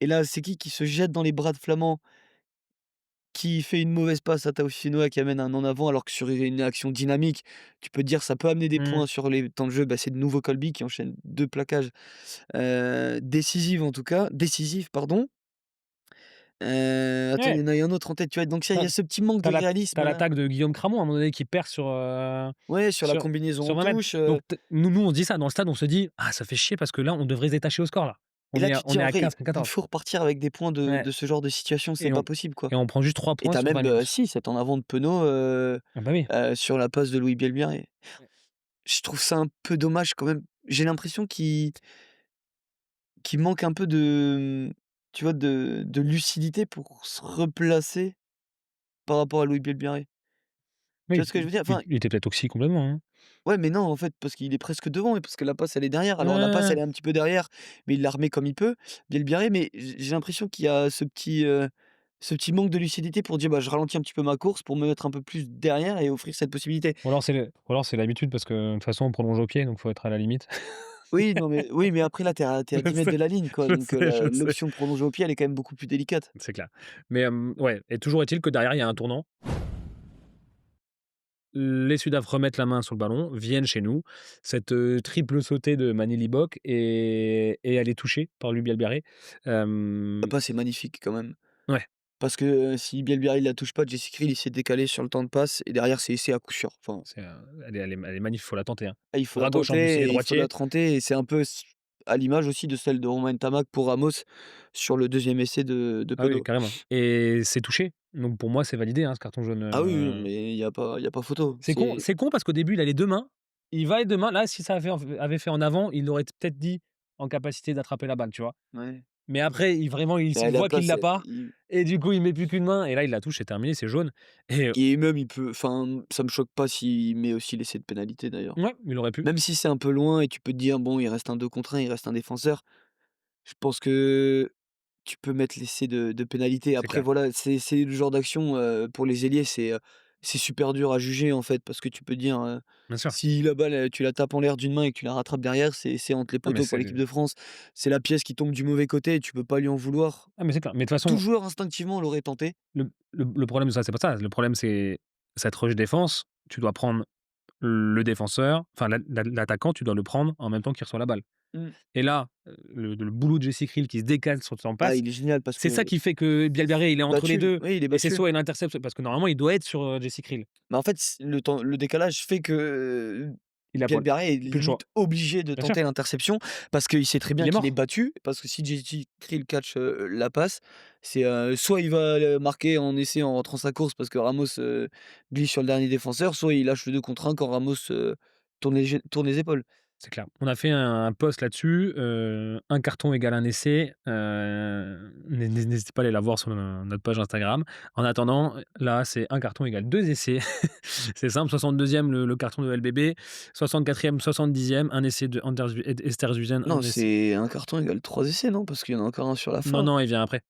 Speaker 2: et là, c'est qui se jette dans les bras de Flamand, qui fait une mauvaise passe à Taofifénois qui amène un en avant alors que sur une action dynamique, tu peux te dire ça peut amener des
Speaker 1: Mmh.
Speaker 2: points sur les temps de jeu, bah, c'est de nouveau Colby qui enchaîne 2 plaquages, décisifs pardon. Attends,
Speaker 1: Ouais.
Speaker 2: il y en a un autre en tête, tu vois? Donc il y
Speaker 1: Tu
Speaker 2: a ce petit manque
Speaker 1: as
Speaker 2: de
Speaker 1: tu
Speaker 2: réalisme là.
Speaker 1: l'attaque de Guillaume Cramon à un moment donné qui perd
Speaker 2: Ouais, sur la
Speaker 1: sur
Speaker 2: combinaison en
Speaker 1: 20 mètres.
Speaker 2: touche,
Speaker 1: Donc nous on se dit ça dans le stade, on se dit: «Ah ça fait chier parce que là on devrait se détacher au score là».
Speaker 2: et là tu te
Speaker 1: On
Speaker 2: dis
Speaker 1: est
Speaker 2: en
Speaker 1: à
Speaker 2: vrai,
Speaker 1: 15
Speaker 2: il
Speaker 1: 14.
Speaker 2: faut repartir avec des points de
Speaker 1: Ouais
Speaker 2: ce genre de situation, c'est
Speaker 1: et
Speaker 2: pas
Speaker 1: on
Speaker 2: possible quoi.
Speaker 1: prend juste 3
Speaker 2: Et
Speaker 1: points
Speaker 2: tu as
Speaker 1: sur
Speaker 2: même,
Speaker 1: 20 minutes.
Speaker 2: si cet en avant de Penaud,
Speaker 1: Ah bah oui.
Speaker 2: sur la passe de Louis Bielbiarré. Je trouve ça un peu dommage quand même. J'ai l'impression qu'il manque un peu de, tu vois, de lucidité pour se replacer par rapport à Louis Bielbiarré. Tu
Speaker 1: Oui,
Speaker 2: vois ce que je veux dire? Enfin,
Speaker 1: il était peut-être toxique complètement, hein.
Speaker 2: ouais, mais non, en fait, parce qu'il est presque devant et parce que la passe, elle est derrière. Alors la passe,
Speaker 1: Heu,
Speaker 2: elle est un petit peu derrière, mais il la remet comme il peut, Bielbiarré, mais j'ai l'impression qu'il y a ce petit manque de lucidité pour dire: «Bah, je ralentis un petit peu ma course pour me mettre un peu plus derrière et offrir cette possibilité».
Speaker 1: ou alors c'est l'habitude parce que de toute façon on prolonge au pied donc faut être à la limite.
Speaker 2: Oui, mais après là, tu es à
Speaker 1: Je
Speaker 2: 10 mètres
Speaker 1: sais,
Speaker 2: de la ligne, quoi,
Speaker 1: je
Speaker 2: donc
Speaker 1: sais, je
Speaker 2: la
Speaker 1: sais.
Speaker 2: l'option prolongée au pied, elle est quand même beaucoup plus délicate.
Speaker 1: C'est clair. Mais ouais et toujours est-il que derrière il y a un tournant. Les Sudaf remettent la main sur le ballon, viennent chez nous. Cette, triple sautée de Manili Bok et elle est touchée par Lubiel Biarré.
Speaker 2: La
Speaker 1: Hem,
Speaker 2: passe est magnifique quand même,
Speaker 1: ouais,
Speaker 2: parce que, si Bielbiarré la touche pas, Jesse Kriel, il s'est décalé sur le temps de passe et derrière, c'est essai à coup sûr. Enfin,
Speaker 1: c'est, elle est magnifique, faut la tenter, hein.
Speaker 2: ah, il faut la
Speaker 1: Bras gauche en plus, il est
Speaker 2: tenter et il faut la
Speaker 1: droitier.
Speaker 2: tenter et c'est un peu à l'image aussi de celle de Romain Ntamack pour Ramos sur le deuxième essai de
Speaker 1: Ah oui,
Speaker 2: Penaud.
Speaker 1: carrément et c'est touché. Donc pour moi, c'est validé, hein, ce carton jaune,
Speaker 2: Ah oui, oui, mais il y a pas photo.
Speaker 1: c'est con parce qu'au début, il a les 2 mains. Il va les 2 mains. Là, si ça avait fait en avant, il aurait peut-être dit en capacité d'attraper la balle, tu vois?
Speaker 2: Ouais.
Speaker 1: Mais après, il
Speaker 2: Et la
Speaker 1: voit qu'il
Speaker 2: place,
Speaker 1: l'a pas et du coup, il met plus qu'une main et là, il la touche, c'est terminé, c'est jaune et
Speaker 2: et même il peut, enfin, ça me choque pas s'il met aussi l'essai de pénalité d'ailleurs.
Speaker 1: ouais, il aurait pu.
Speaker 2: Même si c'est un peu loin et tu peux te dire: «Bon, il reste un 2 contre 1, il reste un défenseur». Je pense que tu peux mettre l'essai de pénalité.
Speaker 1: C'est
Speaker 2: Après
Speaker 1: clair.
Speaker 2: voilà, c'est le genre d'action, pour les ailiers, c'est super dur à juger, en fait, parce que tu peux dire,
Speaker 1: Bien sûr.
Speaker 2: si la balle, tu la tapes en l'air d'une main et que tu la rattrapes derrière, c'est entre les
Speaker 1: Non, mais
Speaker 2: poteaux pour l'équipe de France. C'est la pièce qui tombe du mauvais côté et tu peux pas lui en vouloir.
Speaker 1: c'est clair. Mais de toute
Speaker 2: Tout
Speaker 1: façon,
Speaker 2: joueur instinctivement l'aurait tenté.
Speaker 1: le problème de ça, c'est pas ça. Le problème, c'est cette rush défense, tu dois prendre le défenseur, enfin l'attaquant, tu dois le prendre en même temps qu'il reçoit la balle.
Speaker 2: Mmh.
Speaker 1: Et là, le boulot de Jesse Krill qui se décale sur son
Speaker 2: Ah,
Speaker 1: passe,
Speaker 2: il est génial parce
Speaker 1: c'est ça
Speaker 2: que
Speaker 1: qui fait que Bielbarré, il est entre les
Speaker 2: battu,
Speaker 1: 2
Speaker 2: oui, il est
Speaker 1: et c'est
Speaker 2: battu.
Speaker 1: soit il intercepte parce que normalement, il doit être sur, Jesse Krill.
Speaker 2: Mais en fait, le décalage fait que,
Speaker 1: Il a pas
Speaker 2: Bielbarré est
Speaker 1: plus le choix.
Speaker 2: limite obligé de
Speaker 1: Bien sûr,
Speaker 2: tenter l'interception parce qu'il sait très
Speaker 1: il
Speaker 2: bien
Speaker 1: est
Speaker 2: qu'il est
Speaker 1: mort.
Speaker 2: battu. Parce que si JT Krill catch, la passe, c'est, soit il va, marquer en essai en rentrant sa course parce que Ramos, glisse sur le dernier défenseur, soit il lâche le 2 contre 1 quand Ramos, tourne les épaules.
Speaker 1: C'est clair. On a fait un post là-dessus, un carton égale un essai, n'hésitez pas à aller la voir sur notre page Instagram. En attendant, là, c'est un carton égale 2 essais. C'est simple, 62e le carton de LBB, 64e, 70e, un essai de Esterhuizen, un
Speaker 2: Non,
Speaker 1: essai
Speaker 2: c'est un carton égale 3 essais, non? Parce qu'il y en a encore un sur la
Speaker 1: non,
Speaker 2: fin.
Speaker 1: non, il vient après.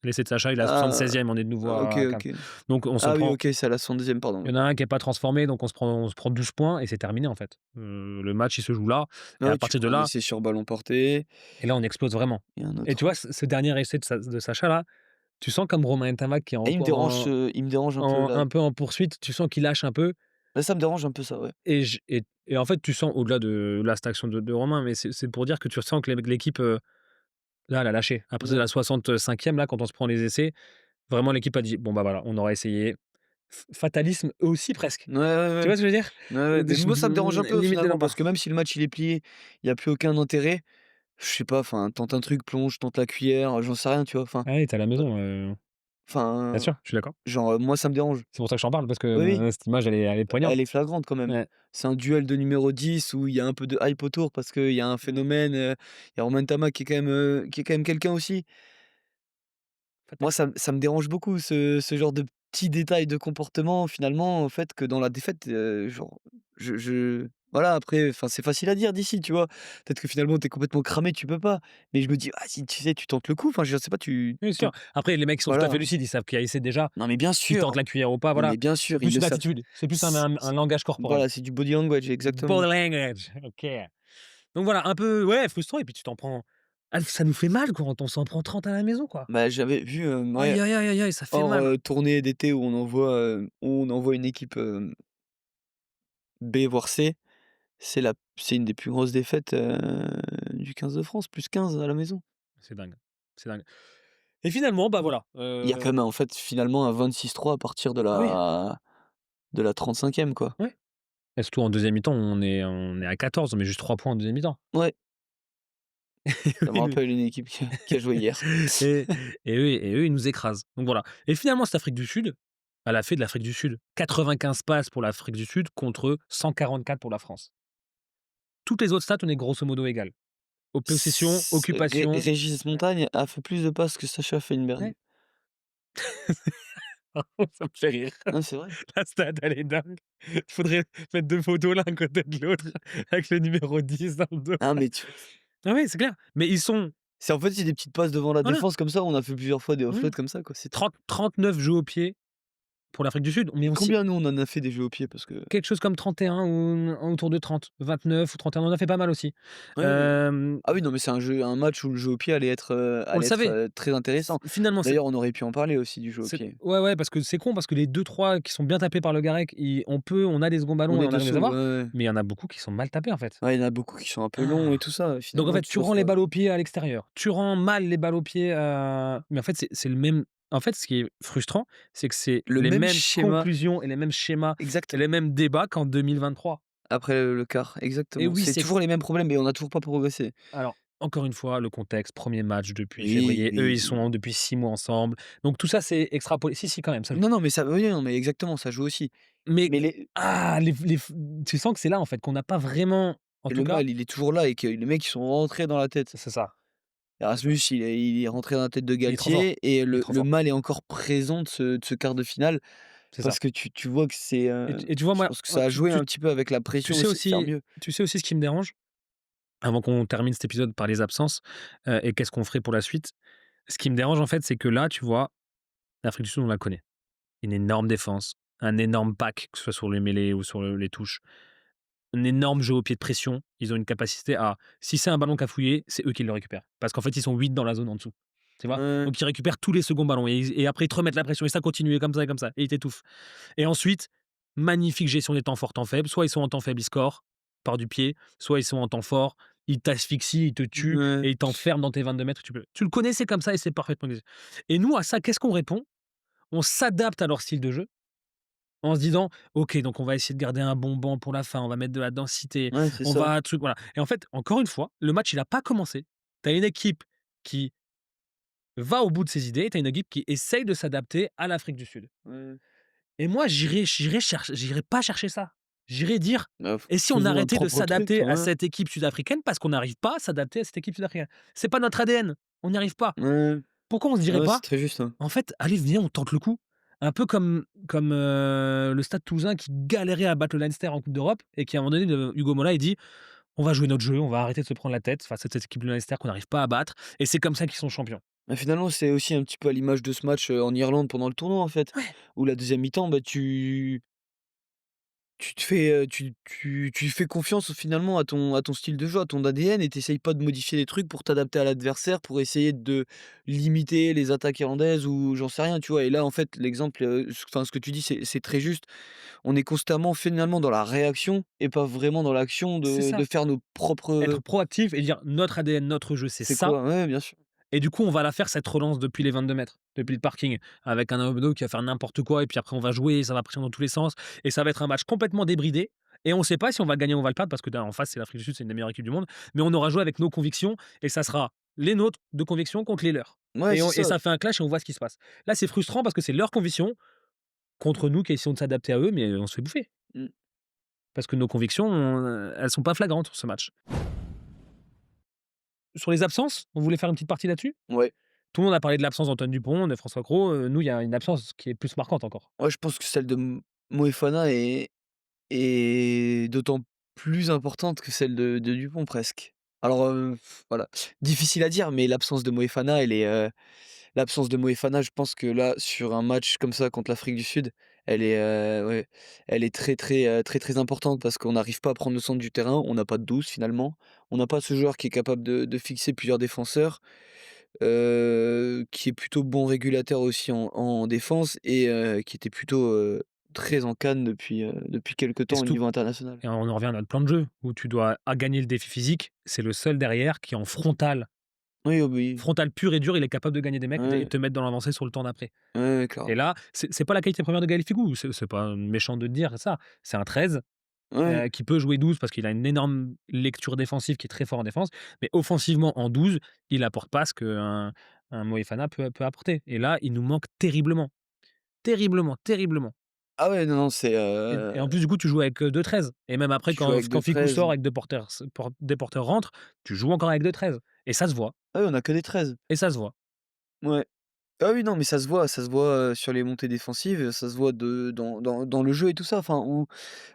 Speaker 1: L'essai de Sacha, il est à
Speaker 2: Ah,
Speaker 1: 76e, on est de nouveau
Speaker 2: OK,
Speaker 1: à 15.
Speaker 2: OK.
Speaker 1: Donc on se
Speaker 2: Ah oui,
Speaker 1: prend
Speaker 2: OK, c'est à la 110e, pardon,
Speaker 1: il y
Speaker 2: oui.
Speaker 1: en a un qui est pas transformé, donc on se prend 12 points et c'est terminé, en fait. Le match, il se joue là et
Speaker 2: Ah
Speaker 1: à
Speaker 2: oui, tu
Speaker 1: partir de
Speaker 2: prends un
Speaker 1: là
Speaker 2: essai sur ballon porté
Speaker 1: et là, on explose vraiment.
Speaker 2: et un
Speaker 1: Et tu
Speaker 2: autre.
Speaker 1: vois, ce dernier essai de Sacha là, tu sens comme Romain Ntamak qui est
Speaker 2: Ah,
Speaker 1: encore
Speaker 2: il me dérange un peu là.
Speaker 1: un peu en poursuite, tu sens qu'il lâche un peu
Speaker 2: Là, ça me dérange un peu ça, ouais.
Speaker 1: et en fait, tu sens au-delà de là, cette action de Romain, mais c'est pour dire que tu sens que l'équipe, là, elle a lâché. À partir de
Speaker 2: Ouais.
Speaker 1: la 65e là, quand on se prend les essais, vraiment l'équipe a dit: «Bon, bah, voilà, on aura essayé». Fatalisme, eux aussi presque.
Speaker 2: Ouais, ouais,
Speaker 1: Tu
Speaker 2: ouais.
Speaker 1: vois ce que je veux dire?
Speaker 2: Ouais, ouais. Mais moi, ça me dérange un peu
Speaker 1: Limite de
Speaker 2: finalement
Speaker 1: leur
Speaker 2: parce
Speaker 1: part.
Speaker 2: que même si le match il est plié, il y a plus aucun intérêt. Je sais pas, enfin, tente un truc, plonge, tente la cuillère, j'en sais rien, tu vois? Enfin,
Speaker 1: Ah oui, tu à la
Speaker 2: heu,
Speaker 1: maison, bien
Speaker 2: enfin,
Speaker 1: sûr, je suis d'accord.
Speaker 2: genre, moi, ça me dérange.
Speaker 1: C'est pour ça que j'en parle parce que,
Speaker 2: Oui, oui,
Speaker 1: cette image elle est poignante.
Speaker 2: elle est flagrante quand même.
Speaker 1: Ouais.
Speaker 2: C'est un duel de numéro 10 où il y a un peu de hype autour parce qu'il y a un phénomène, il y a Romain Ntama qui est quand même quelqu'un aussi. Moi,
Speaker 1: Fataliste.
Speaker 2: ça me dérange beaucoup ce genre de petits détails de comportement finalement, en fait, que dans la défaite, genre, je voilà après, enfin, c'est facile à dire d'ici, tu vois? Peut-être que finalement tu es complètement cramé, tu peux pas. Mais je me dis: «Ah si, tu sais, tu tentes le coup», enfin, je sais pas, tu
Speaker 1: Bien sûr.
Speaker 2: tentes
Speaker 1: Après les mecs sont tout à fait
Speaker 2: voilà.
Speaker 1: lucides, ils savent qu'il y a essai déjà.
Speaker 2: Non mais bien
Speaker 1: Qui tente
Speaker 2: sûr,
Speaker 1: la cuillère ou pas,
Speaker 2: non
Speaker 1: voilà.
Speaker 2: mais bien
Speaker 1: C'est
Speaker 2: sûr, ils
Speaker 1: plus
Speaker 2: le
Speaker 1: une
Speaker 2: savent.
Speaker 1: attitude, c'est plus
Speaker 2: C
Speaker 1: un
Speaker 2: c
Speaker 1: langage corporel.
Speaker 2: voilà, c'est du body language, exactement.
Speaker 1: Body language, OK. Donc voilà, un peu, ouais, frustrant et puis tu t'en prends ça nous fait mal quand on s'en prend 30 à la maison, quoi.
Speaker 2: Bah, j'avais vu, ouais,
Speaker 1: Aïe, aïe, aïe, aïe, aïe, ça fait
Speaker 2: hors,
Speaker 1: mal.
Speaker 2: tournée d'été où on envoie une équipe, B voire C. C'est une des plus grosses défaites, du 15 de France, +15 à la maison.
Speaker 1: C'est dingue, c'est dingue et finalement, bah, voilà,
Speaker 2: Il y a quand même en fait finalement un 26-3 à partir
Speaker 1: ah oui,
Speaker 2: de la 35e quoi.
Speaker 1: ouais et surtout en deuxième mi-temps, on est à 14, on met juste 3 points en deuxième mi-temps.
Speaker 2: Ouais, ça me
Speaker 1: Oui, le
Speaker 2: rappelle une équipe qui a joué hier.
Speaker 1: et eux, ils nous écrasent. Donc voilà et finalement, cette Afrique du Sud, elle a fait de l'Afrique du Sud 95 passes pour l'Afrique du Sud contre 144 pour la France. Toutes les autres stats, on est grosso modo égales. Possession, occupation
Speaker 2: Régis Montagne a fait plus de passes que Sacha Feinberg.
Speaker 1: ouais, ça me fait rire.
Speaker 2: Non, c'est vrai.
Speaker 1: La stat, elle est dingue. Il faudrait mettre 2 photos l'un à côté de l'autre avec le numéro 10 dans le dos.
Speaker 2: Ah mais tu
Speaker 1: Ah oui, c'est clair. Mais ils sont
Speaker 2: c'est en fait, c'est des petites passes devant la
Speaker 1: voilà,
Speaker 2: défense comme ça, on a fait plusieurs fois des offloads
Speaker 1: mmh,
Speaker 2: comme ça quoi, c'est tout.
Speaker 1: 39 jeux au pied pour l'Afrique du Sud, mais aussi
Speaker 2: Combien nous on en a fait des jeux au pied parce que
Speaker 1: quelque chose comme 31 ou autour de 30, 29 ou 31, on en a fait pas mal aussi.
Speaker 2: ouais, ouais.
Speaker 1: Hem,
Speaker 2: Ah oui, non mais c'est un match où le jeu au pied
Speaker 1: on le savait.
Speaker 2: très intéressant.
Speaker 1: Finalement,
Speaker 2: D'ailleurs, on aurait pu en parler aussi du jeu au pied.
Speaker 1: ouais, ouais, parce que c'est con parce que les deux trois qui sont bien tapés par Le Garec, on a des seconds
Speaker 2: On
Speaker 1: ballons et
Speaker 2: est
Speaker 1: on arrive à les
Speaker 2: dessous,
Speaker 1: avoir,
Speaker 2: ouais, ouais.
Speaker 1: mais il y en a beaucoup qui sont mal tapés, en fait.
Speaker 2: Ouais, il y en a beaucoup qui sont un peu longs et
Speaker 1: Ah.
Speaker 2: tout ça,
Speaker 1: Donc en
Speaker 2: finalement
Speaker 1: fait,
Speaker 2: tu
Speaker 1: tu rends les
Speaker 2: offres,
Speaker 1: balles au pied à l'extérieur. Tu rends mal les balles au pied, mais en fait, c'est le même en fait, ce qui est frustrant, c'est que c'est
Speaker 2: le
Speaker 1: les
Speaker 2: même
Speaker 1: mêmes
Speaker 2: schéma
Speaker 1: conclusions et les mêmes schémas et
Speaker 2: exact,
Speaker 1: les mêmes débats qu'en 2023
Speaker 2: après le quart,
Speaker 1: et
Speaker 2: exactement.
Speaker 1: oui,
Speaker 2: C'est
Speaker 1: c'est
Speaker 2: toujours les mêmes problèmes et on a toujours pas progressé.
Speaker 1: alors, encore une fois, le contexte, premier match depuis
Speaker 2: Oui,
Speaker 1: février, eux,
Speaker 2: oui,
Speaker 1: ils
Speaker 2: oui.
Speaker 1: sont depuis 6 mois ensemble. Donc tout ça, c'est extrapolé si, si, quand même, ça joue.
Speaker 2: Non, non, mais ça oui, non, mais exactement, ça joue aussi.
Speaker 1: Mais
Speaker 2: Mais les
Speaker 1: les f tu sens que c'est là, en fait, qu'on n'a pas vraiment en
Speaker 2: et
Speaker 1: tout
Speaker 2: le
Speaker 1: cas
Speaker 2: mal, il est toujours là et que les mecs, ils sont rentrés dans la tête.
Speaker 1: c'est ça,
Speaker 2: Erasmus, il est rentré dans la tête de
Speaker 1: il est trop fort,
Speaker 2: Galtier et
Speaker 1: il est trop
Speaker 2: le
Speaker 1: fort,
Speaker 2: mal est encore présent de ce quart de finale
Speaker 1: c'est ça
Speaker 2: parce que tu vois que c'est,
Speaker 1: et tu vois,
Speaker 2: je
Speaker 1: moi,
Speaker 2: pense que ça a joué un petit peu avec la
Speaker 1: tu
Speaker 2: pression
Speaker 1: sais
Speaker 2: aussi de faire
Speaker 1: aussi
Speaker 2: mieux.
Speaker 1: tu sais aussi ce qui me dérange? avant qu'on termine cet épisode par les absences, et qu'est-ce qu'on ferait pour la suite. Ce qui me dérange, en fait, c'est que là, tu vois, l'Afrique du Sud, on la connaît. Une énorme défense, un énorme pack, que ce soit sur les mêlées ou sur les touches. Un énorme jeu au pied de pression. Ils ont une capacité à, si c'est un ballon cafouillé, c'est eux qui le récupèrent. Parce qu'en fait, ils sont 8 dans la zone en dessous. Tu vois?
Speaker 2: Ouais,
Speaker 1: Donc ils récupèrent tous les seconds ballons et après ils te remettent la pression et ça continue et comme ça et ils t'étouffent. Et ensuite, magnifique gestion des temps forts, temps faibles. Soit ils sont en temps faible, ils scorent par du pied, soit ils sont en temps fort, ils t'asphyxient, ils te tuent
Speaker 2: ouais,
Speaker 1: et ils t'enferment dans tes 22 mètres. Tu le connais, c'est comme ça et c'est parfaitement exé et nous, à ça, qu'est-ce qu'on répond? On s'adapte à leur style de jeu en se disant: «OK, donc on va essayer de garder un bon banc pour la fin, on va mettre de la densité,
Speaker 2: ouais, c'est
Speaker 1: on
Speaker 2: ça.
Speaker 1: va truc, voilà» et en fait, encore une fois, le match, il a pas commencé. Tu as une équipe qui va au bout de ses idées, tu as une équipe qui essaye de s'adapter à l'Afrique du Sud
Speaker 2: Ouais.
Speaker 1: et moi, j'irai pas chercher ça. J'irai dire:
Speaker 2: Bah,
Speaker 1: «Et si on
Speaker 2: faisons notre
Speaker 1: arrêtait de
Speaker 2: propre truc,
Speaker 1: s'adapter à
Speaker 2: ouais.
Speaker 1: cette équipe sud-africaine parce qu'on n'arrive pas à s'adapter à cette équipe sud-africaine?» C'est pas notre ADN, on n'y arrive pas.
Speaker 2: Ouais,
Speaker 1: Pourquoi on se dirait
Speaker 2: ouais, c'est
Speaker 1: pas:
Speaker 2: très juste, hein.
Speaker 1: «En fait, allez, viens, on tente le coup»? Un peu comme le Stade Toulousain qui galérait à battre le Leinster en Coupe d'Europe et qui, à un moment donné, Hugo Mola, il dit: «On va jouer notre jeu, on va arrêter de se prendre la tête face à cette équipe de Leinster qu'on n'arrive pas à battre et c'est comme ça qu'ils sont champions».
Speaker 2: Bah, finalement, c'est aussi un petit peu à l'image de ce match, en Irlande pendant le tournoi, en fait,
Speaker 1: Ouais,
Speaker 2: où la deuxième mi-temps, bah, tu te fais, tu fais confiance finalement à ton style de jeu, à ton ADN et tu pas de modifier des trucs pour t'adapter à l'adversaire, pour essayer de limiter les attaques irlandaises ou j'en sais rien, tu vois? Et là, en fait, l'exemple, ce que tu dis, c'est très juste. On est constamment finalement dans la réaction et pas vraiment dans l'action
Speaker 1: c'est
Speaker 2: de
Speaker 1: ça.
Speaker 2: faire nos
Speaker 1: Être
Speaker 2: propres
Speaker 1: proactif et dire: «Notre ADN, notre jeu, c'est
Speaker 2: c'est
Speaker 1: ça»
Speaker 2: quoi? Ouais, bien sûr.
Speaker 1: et du coup, on va la faire cette relance depuis les 22 mètres, depuis le parking, avec un Aodo qui va faire n'importe quoi et puis après on va jouer, ça va partir dans tous les sens et ça va être un match complètement débridé et on ne sait pas si on va gagner ou on va le perdre parce que en face, c'est l'Afrique du Sud, c'est une des meilleures équipes du monde, mais on aura joué avec nos convictions et ça sera les nôtres de conviction contre les leurs
Speaker 2: Ouais, c'est
Speaker 1: et
Speaker 2: ça.
Speaker 1: ça fait un clash et on voit ce qui se passe. Là, c'est frustrant parce que c'est leurs convictions contre nous qui essayons de s'adapter à eux, mais on se fait bouffer
Speaker 2: Mmh.
Speaker 1: parce que nos convictions, elles sont pas flagrantes sur ce match. Sur les absences, on voulait faire une petite partie là-dessus?
Speaker 2: Ouais.
Speaker 1: Tout le monde a parlé de l'absence d'Antoine Dupont, de François Cros, nous, il y a une absence qui est plus marquante encore.
Speaker 2: Ouais, je pense que celle de Moefana est d'autant plus importante que celle de Dupont presque. Alors, voilà, difficile à dire, mais l'absence de Moefana, je pense que là, sur un match comme ça contre l'Afrique du Sud, elle est, ouais, elle est très, très, très, très importante parce qu'on n'arrive pas à prendre le centre du terrain. On n'a pas de 12 finalement. On n'a pas ce joueur qui est capable de fixer plusieurs défenseurs, qui est plutôt bon régulateur aussi en défense et qui était plutôt, très en canne depuis quelque
Speaker 1: Et
Speaker 2: temps au
Speaker 1: surtout
Speaker 2: niveau international.
Speaker 1: et on en revient à notre plan de jeu, où tu dois à gagner le défi physique, c'est le seul derrière qui en
Speaker 2: Oui, oh oui,
Speaker 1: frontal pur et dur, il est capable de gagner des mecs et de
Speaker 2: ouais,
Speaker 1: te mettre dans l'avancée sur le temps d'après.
Speaker 2: ouais, ouais,
Speaker 1: Et
Speaker 2: clairement.
Speaker 1: là, c'est pas la qualité première de Gaël Ficou, c'est pas méchant de te dire ça. C'est un 13,
Speaker 2: Ouais,
Speaker 1: qui peut jouer 12 parce qu'il a une énorme lecture défensive, qui est très fort en défense, mais offensivement en 12, il apporte pas ce qu'un un Moefana peut apporter. Et là, il nous manque terriblement, terriblement, terriblement.
Speaker 2: ah ouais, non, non, c'est,
Speaker 1: Et en plus, du coup, tu joues avec, 2 13 et même après
Speaker 2: tu joues avec
Speaker 1: quand Fickou
Speaker 2: 2-13.
Speaker 1: sort avec 2 porteurs des porteurs rentrent, tu joues encore avec 2 13 et ça se voit
Speaker 2: Ah oui, on a que des 13.
Speaker 1: et ça se voit.
Speaker 2: Ouais. Ah oui, non, mais ça se voit, sur les montées défensives, ça se voit dans le jeu et tout ça, enfin,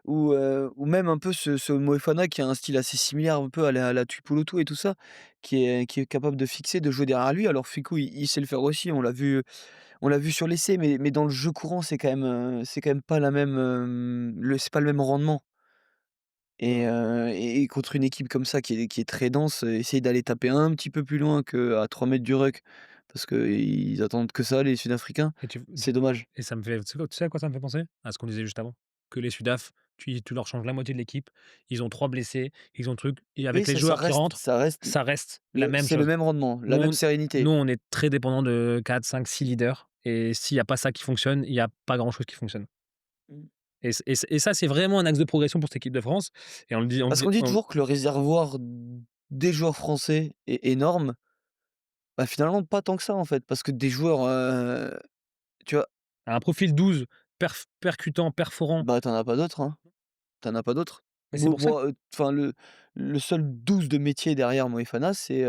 Speaker 2: ou même un peu ce Moefana qui a un style assez similaire un peu à la Tuipulotu et tout ça, qui est capable de fixer, de jouer derrière lui. Alors Fickou, il sait le faire aussi, on l'a vu sur l'essai, mais dans le jeu courant, c'est quand même pas la même, c'est pas le même rendement
Speaker 1: Non.
Speaker 2: et contre une équipe comme ça qui est très dense, essayer d'aller taper un petit peu plus loin qu'à 3 mètres du ruck, parce qu'ils attendent que ça les Sud-Africains,
Speaker 1: Et
Speaker 2: c'est dommage.
Speaker 1: et ça me fait tu sais à quoi ça me fait penser? À ce qu'on disait juste avant. Que les Sudaf, tu leur changes la moitié de l'équipe, ils ont 3 blessés, ils ont truc et
Speaker 2: Oui,
Speaker 1: avec les
Speaker 2: ça
Speaker 1: joueurs qui
Speaker 2: reste
Speaker 1: rentrent,
Speaker 2: ça reste
Speaker 1: ça reste la même
Speaker 2: c'est le
Speaker 1: chose.
Speaker 2: même rendement, la
Speaker 1: Nous
Speaker 2: même
Speaker 1: on
Speaker 2: sérénité.
Speaker 1: nous on est très dépendant de 4, 5, 6 leaders et s'il y a pas ça qui fonctionne, il y a pas grand chose qui fonctionne.
Speaker 2: Mmh.
Speaker 1: Et ça, c'est vraiment un axe de progression pour cette équipe de France et
Speaker 2: Parce qu'on dit toujours que le réservoir des joueurs français est énorme, bah, finalement pas tant que ça en fait, parce que des joueurs, tu vois?
Speaker 1: un profil 12 percutant, perforant.
Speaker 2: Bah, tu en as pas d'autres, hein. Tu en as pas d'autres.
Speaker 1: Mais c'est pour ça
Speaker 2: Enfin le seul 12 de métier derrière Moefana,
Speaker 1: et
Speaker 2: c'est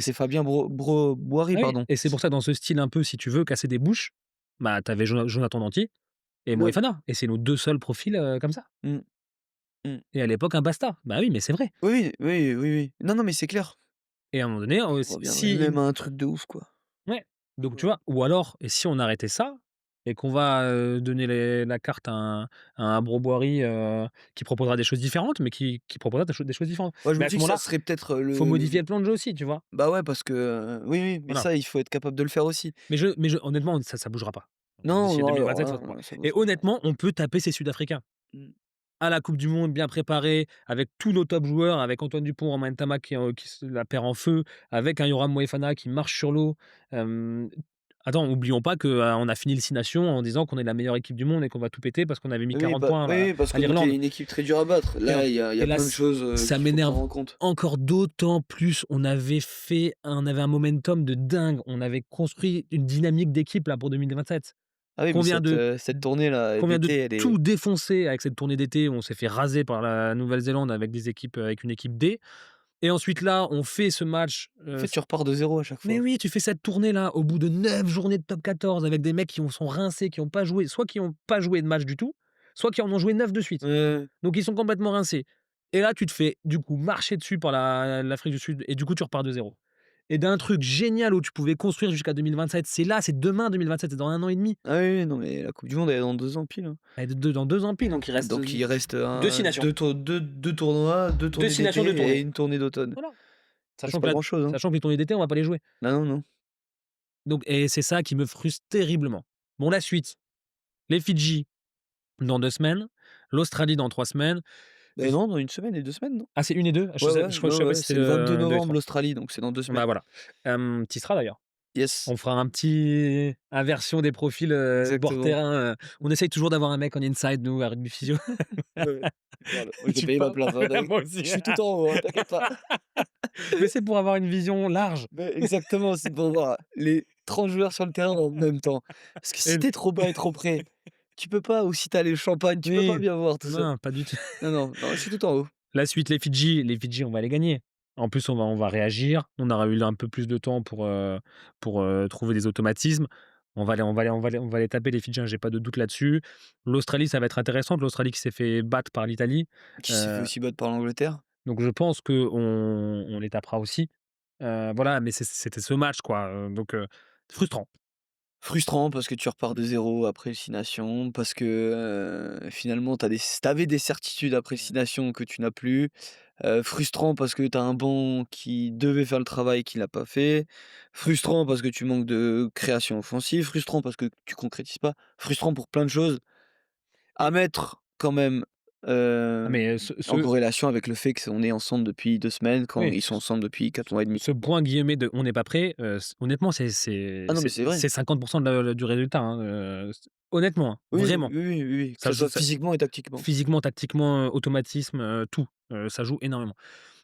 Speaker 1: c'est
Speaker 2: Fabien Boiry,
Speaker 1: ah oui
Speaker 2: pardon.
Speaker 1: et c'est pour ça dans ce style un peu, si tu veux casser des bouches, bah, tu avais Jonathan Danty et
Speaker 2: Ouais,
Speaker 1: Moefana et c'est nos 2 seuls profils, comme ça.
Speaker 2: mmh. Mmh.
Speaker 1: et à l'époque un basta. Bah oui, mais c'est vrai.
Speaker 2: Oui, oui, oui, oui. Non, non, mais c'est clair.
Speaker 1: Et à un moment donné,
Speaker 2: On
Speaker 1: si
Speaker 2: reviendrait
Speaker 1: si
Speaker 2: même à un truc de ouf, quoi.
Speaker 1: ouais, donc tu vois? Ou alors et si on arrêtait ça et qu'on va, donner la carte à un Broboiry, qui proposera des choses différentes, mais qui proposera des choses différentes.
Speaker 2: Ouais, je
Speaker 1: Mais
Speaker 2: me
Speaker 1: à ce
Speaker 2: dis que ça
Speaker 1: moment-là,
Speaker 2: serait peut-être,
Speaker 1: faut modifier
Speaker 2: le
Speaker 1: le plan de jeu aussi, tu vois?
Speaker 2: bah, ouais, parce que, oui, oui, mais
Speaker 1: Voilà.
Speaker 2: ça, il faut être capable de le faire aussi.
Speaker 1: Mais honnêtement, ça bougera pas.
Speaker 2: Non,
Speaker 1: D'ici
Speaker 2: non, alors
Speaker 1: 2027, ça
Speaker 2: là,
Speaker 1: bougera pas.
Speaker 2: ça
Speaker 1: Et
Speaker 2: bougera pas.
Speaker 1: honnêtement, on peut taper ces Sud-Africains.
Speaker 2: Mmh.
Speaker 1: À la coupe du monde, bien préparés, avec tous nos top joueurs, avec Antoine Dupont, Romain Ntama qui se la perd en feu, avec un Yoram Moefana qui marche sur l'eau. Hem, attends, oublions pas qu'on a fini le 6 nations en disant qu'on est la meilleure équipe du monde et qu'on va tout péter parce qu'on avait mis
Speaker 2: Oui,
Speaker 1: 40
Speaker 2: bah,
Speaker 1: points
Speaker 2: oui, oui, parce
Speaker 1: à
Speaker 2: qu'on était
Speaker 1: l'Irlande.
Speaker 2: une équipe très dure à battre.
Speaker 1: Et
Speaker 2: Là, il y a
Speaker 1: là,
Speaker 2: plein de choses,
Speaker 1: ça
Speaker 2: qu'il faut
Speaker 1: m'énerve
Speaker 2: prendre en compte.
Speaker 1: encore d'autant plus. On avait un momentum de dingue. On avait construit une dynamique d'équipe là pour 2027.
Speaker 2: Ah oui,
Speaker 1: Qu'on
Speaker 2: mais
Speaker 1: vient de
Speaker 2: cette tournée-là
Speaker 1: qu'on vient de
Speaker 2: d'été, elle est
Speaker 1: tout défoncer avec cette tournée d'été où on s'est fait raser par la Nouvelle-Zélande avec des équipes, avec une équipe D et ensuite là, on fait ce match,
Speaker 2: en fait, tu repars de zéro à chaque
Speaker 1: mais
Speaker 2: fois.
Speaker 1: oui, tu fais cette tournée-là au bout de 9 journées de top 14 avec des mecs qui sont rincés, qui ont pas joué, soit qui ont pas joué de match du tout, soit qui en ont joué 9 de suite.
Speaker 2: Ouais,
Speaker 1: Donc ils sont complètement rincés et là, tu te fais du coup marcher dessus par l'Afrique du Sud et du coup, tu repars de zéro et d'un truc génial où tu pouvais construire jusqu'à 2027, c'est là, c'est demain 2027, c'est dans 1 an et demi.
Speaker 2: ah oui, oui, non, mais la coupe du monde, elle est dans 2 ans pile, hein.
Speaker 1: Et dans 2 ans pile, donc il reste,
Speaker 2: Donc il reste
Speaker 1: 2 6 nations.
Speaker 2: 2 tournois, 2
Speaker 1: 2
Speaker 2: tournées
Speaker 1: 6 nations, 2
Speaker 2: d'été et
Speaker 1: tournées.
Speaker 2: une tournée d'automne.
Speaker 1: Voilà.
Speaker 2: C'est pas grand-chose, hein.
Speaker 1: Sachant que les tournées d'été, on va pas les jouer.
Speaker 2: Non, non, non.
Speaker 1: Donc et c'est ça qui me frustre terriblement. Bon, la suite, les Fidji dans 2 semaines, l'Australie dans 3 semaines.
Speaker 2: Beh, non, dans 1 semaine et 2 semaines, non?
Speaker 1: Ah, c'est 1 et 2.
Speaker 2: Ouais, ouais,
Speaker 1: Je
Speaker 2: ouais,
Speaker 1: savais pas
Speaker 2: ouais,
Speaker 1: si c'était
Speaker 2: c'est le 22
Speaker 1: 2 et
Speaker 2: novembre
Speaker 1: 3.
Speaker 2: l'Australie, donc c'est dans 2 semaines.
Speaker 1: Bah, voilà. Tu y seras d'ailleurs.
Speaker 2: Yes,
Speaker 1: On fera un petit inversion des profils, bord
Speaker 2: exactement.
Speaker 1: terrain, on essaye toujours d'avoir un mec en inside nous à Rugby Physio.
Speaker 2: Ouais, ouais, c'est clair, moi je vais
Speaker 1: Tu
Speaker 2: payer ma
Speaker 1: pars
Speaker 2: place, hein,
Speaker 1: moi aussi.
Speaker 2: je suis tout en haut, hein, t'inquiète pas.
Speaker 1: Mais c'est pour avoir une vision large
Speaker 2: Beh, exactement, c'est pour voir les 30 joueurs sur le terrain en même temps. Parce que si
Speaker 1: et
Speaker 2: tu es trop bas et trop près, tu peux pas, ou si tu as le champagne, tu peux
Speaker 1: oui,
Speaker 2: pas bien voir tout ça.
Speaker 1: non, pas du tout.
Speaker 2: Non, non, non, je suis tout en haut.
Speaker 1: La suite, les Fidji, on va les gagner. En plus, on va réagir. On aura eu un peu plus de temps pour trouver des automatismes. On va les taper, les Fidjiens, j'ai pas de doute là-dessus. L'Australie, ça va être intéressant. L'Australie qui s'est fait battre par l'Italie.
Speaker 2: Qui s'est fait
Speaker 1: Heu,
Speaker 2: aussi battre par l'Angleterre.
Speaker 1: donc je pense qu'on les tapera aussi. Voilà, mais c'était ce match, quoi. Frustrant.
Speaker 2: Frustrant parce que tu repars de zéro après le 6 nations, parce que, finalement tu avais des certitudes après le 6 nations que tu n'as plus. Frustrant parce que tu as un banc qui devait faire le travail qui l'a pas fait. Frustrant parce que tu manques de création offensive. Frustrant parce que tu concrétises pas. Frustrant pour plein de choses. À mettre quand même,
Speaker 1: Ah
Speaker 2: hem,
Speaker 1: mais,
Speaker 2: en corrélation avec le fait qu'on est ensemble depuis 2 semaines, quand
Speaker 1: oui.
Speaker 2: ils sont ensemble depuis 4 mois et demi.
Speaker 1: Ce point guillemets de «on n'est pas prêt», honnêtement,
Speaker 2: Ah non, mais c'est vrai.
Speaker 1: c'est 50 du résultat, hein, honnêtement, hein,
Speaker 2: Oui,
Speaker 1: vraiment.
Speaker 2: oui, oui, oui, oui, que
Speaker 1: Ça
Speaker 2: ce
Speaker 1: joue
Speaker 2: soit physiquement et tactiquement.
Speaker 1: physiquement, tactiquement, automatisme, tout, ça joue énormément.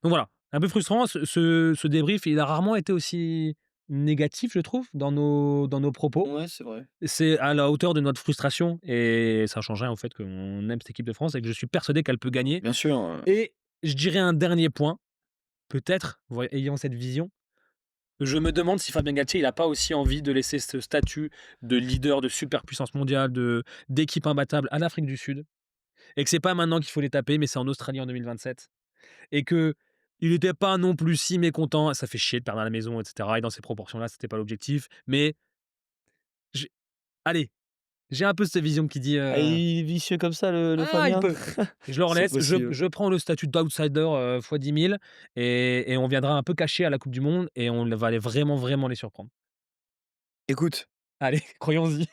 Speaker 1: Donc voilà, un peu frustrant ce débrief, il a rarement été aussi négatif, je trouve, dans nos propos.
Speaker 2: Ouais, c'est vrai.
Speaker 1: C'est à la hauteur de notre frustration et ça change rien au fait qu'on aime cette équipe de France et que je suis persuadé qu'elle peut gagner
Speaker 2: Bien sûr,
Speaker 1: et je dirais un dernier point, peut-être, ayant cette vision, je me demande si Fabien Galtier, il a pas aussi envie de laisser ce statut de leader de superpuissance mondiale, d'équipe imbattable à l'Afrique du Sud et que c'est pas maintenant qu'il faut les taper, mais c'est en Australie en 2027 et qu'il était pas non plus si mécontent. Ça fait chier de perdre à la maison, et cetera et dans ces proportions-là, c'était pas l'objectif, mais j'ai allez, j'ai un peu cette vision qui dit,
Speaker 2: ah, il est vicieux comme ça le
Speaker 1: «Ah, il
Speaker 2: Fabien?
Speaker 1: peut». Je leur
Speaker 2: C'est
Speaker 1: laisse,
Speaker 2: possible.
Speaker 1: je prends le statut d'outsider, fois 10 000 et on viendra un peu caché à la coupe du monde et on va aller vraiment, vraiment les surprendre.
Speaker 2: Écoute,
Speaker 1: Allez, croyons-y.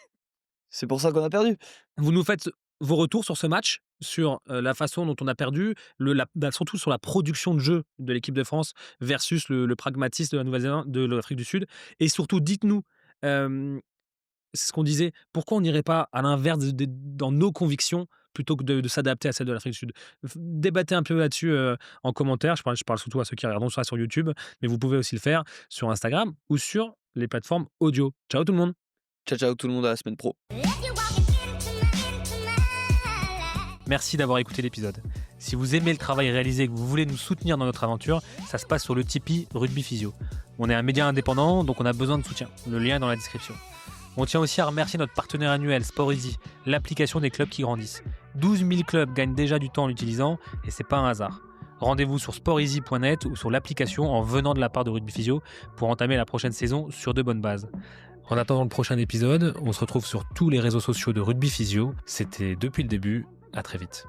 Speaker 2: c'est pour ça qu'on a perdu.
Speaker 1: Vous nous faites vos retours sur ce match, sur, la façon dont on a perdu, surtout sur la production de jeu de l'équipe de France versus le pragmatisme de la Nouvelle-Zélande de l'Afrique du Sud et surtout dites-nous, hem, c'est ce qu'on disait, pourquoi on n'irait pas à l'inverse dans nos convictions plutôt que de s'adapter à celles de l'Afrique du Sud? Débattez un peu là-dessus, en commentaire. Je parle surtout à ceux qui regardent ça sur YouTube, mais vous pouvez aussi le faire sur Instagram ou sur les plateformes audio. Ciao tout le monde.
Speaker 2: Ciao, ciao tout le monde, à la semaine pro.
Speaker 1: Merci d'avoir écouté l'épisode. Si vous aimez le travail réalisé et que vous voulez nous soutenir dans notre aventure, ça se passe sur le Tipeee Rugby Physio. On est un média indépendant, donc on a besoin de soutien. Le lien est dans la description. On tient aussi à remercier notre partenaire annuel SportEasy, l'application des clubs qui grandissent. 12 000 clubs gagnent déjà du temps en l'utilisant et c'est pas un hasard. Rendez-vous sur sporteasy.net ou sur l'application en venant de la part de Rugby Physio pour entamer la prochaine saison sur de bonnes bases. En attendant le prochain épisode, on se retrouve sur tous les réseaux sociaux de Rugby Physio. C'était depuis le début, à très vite.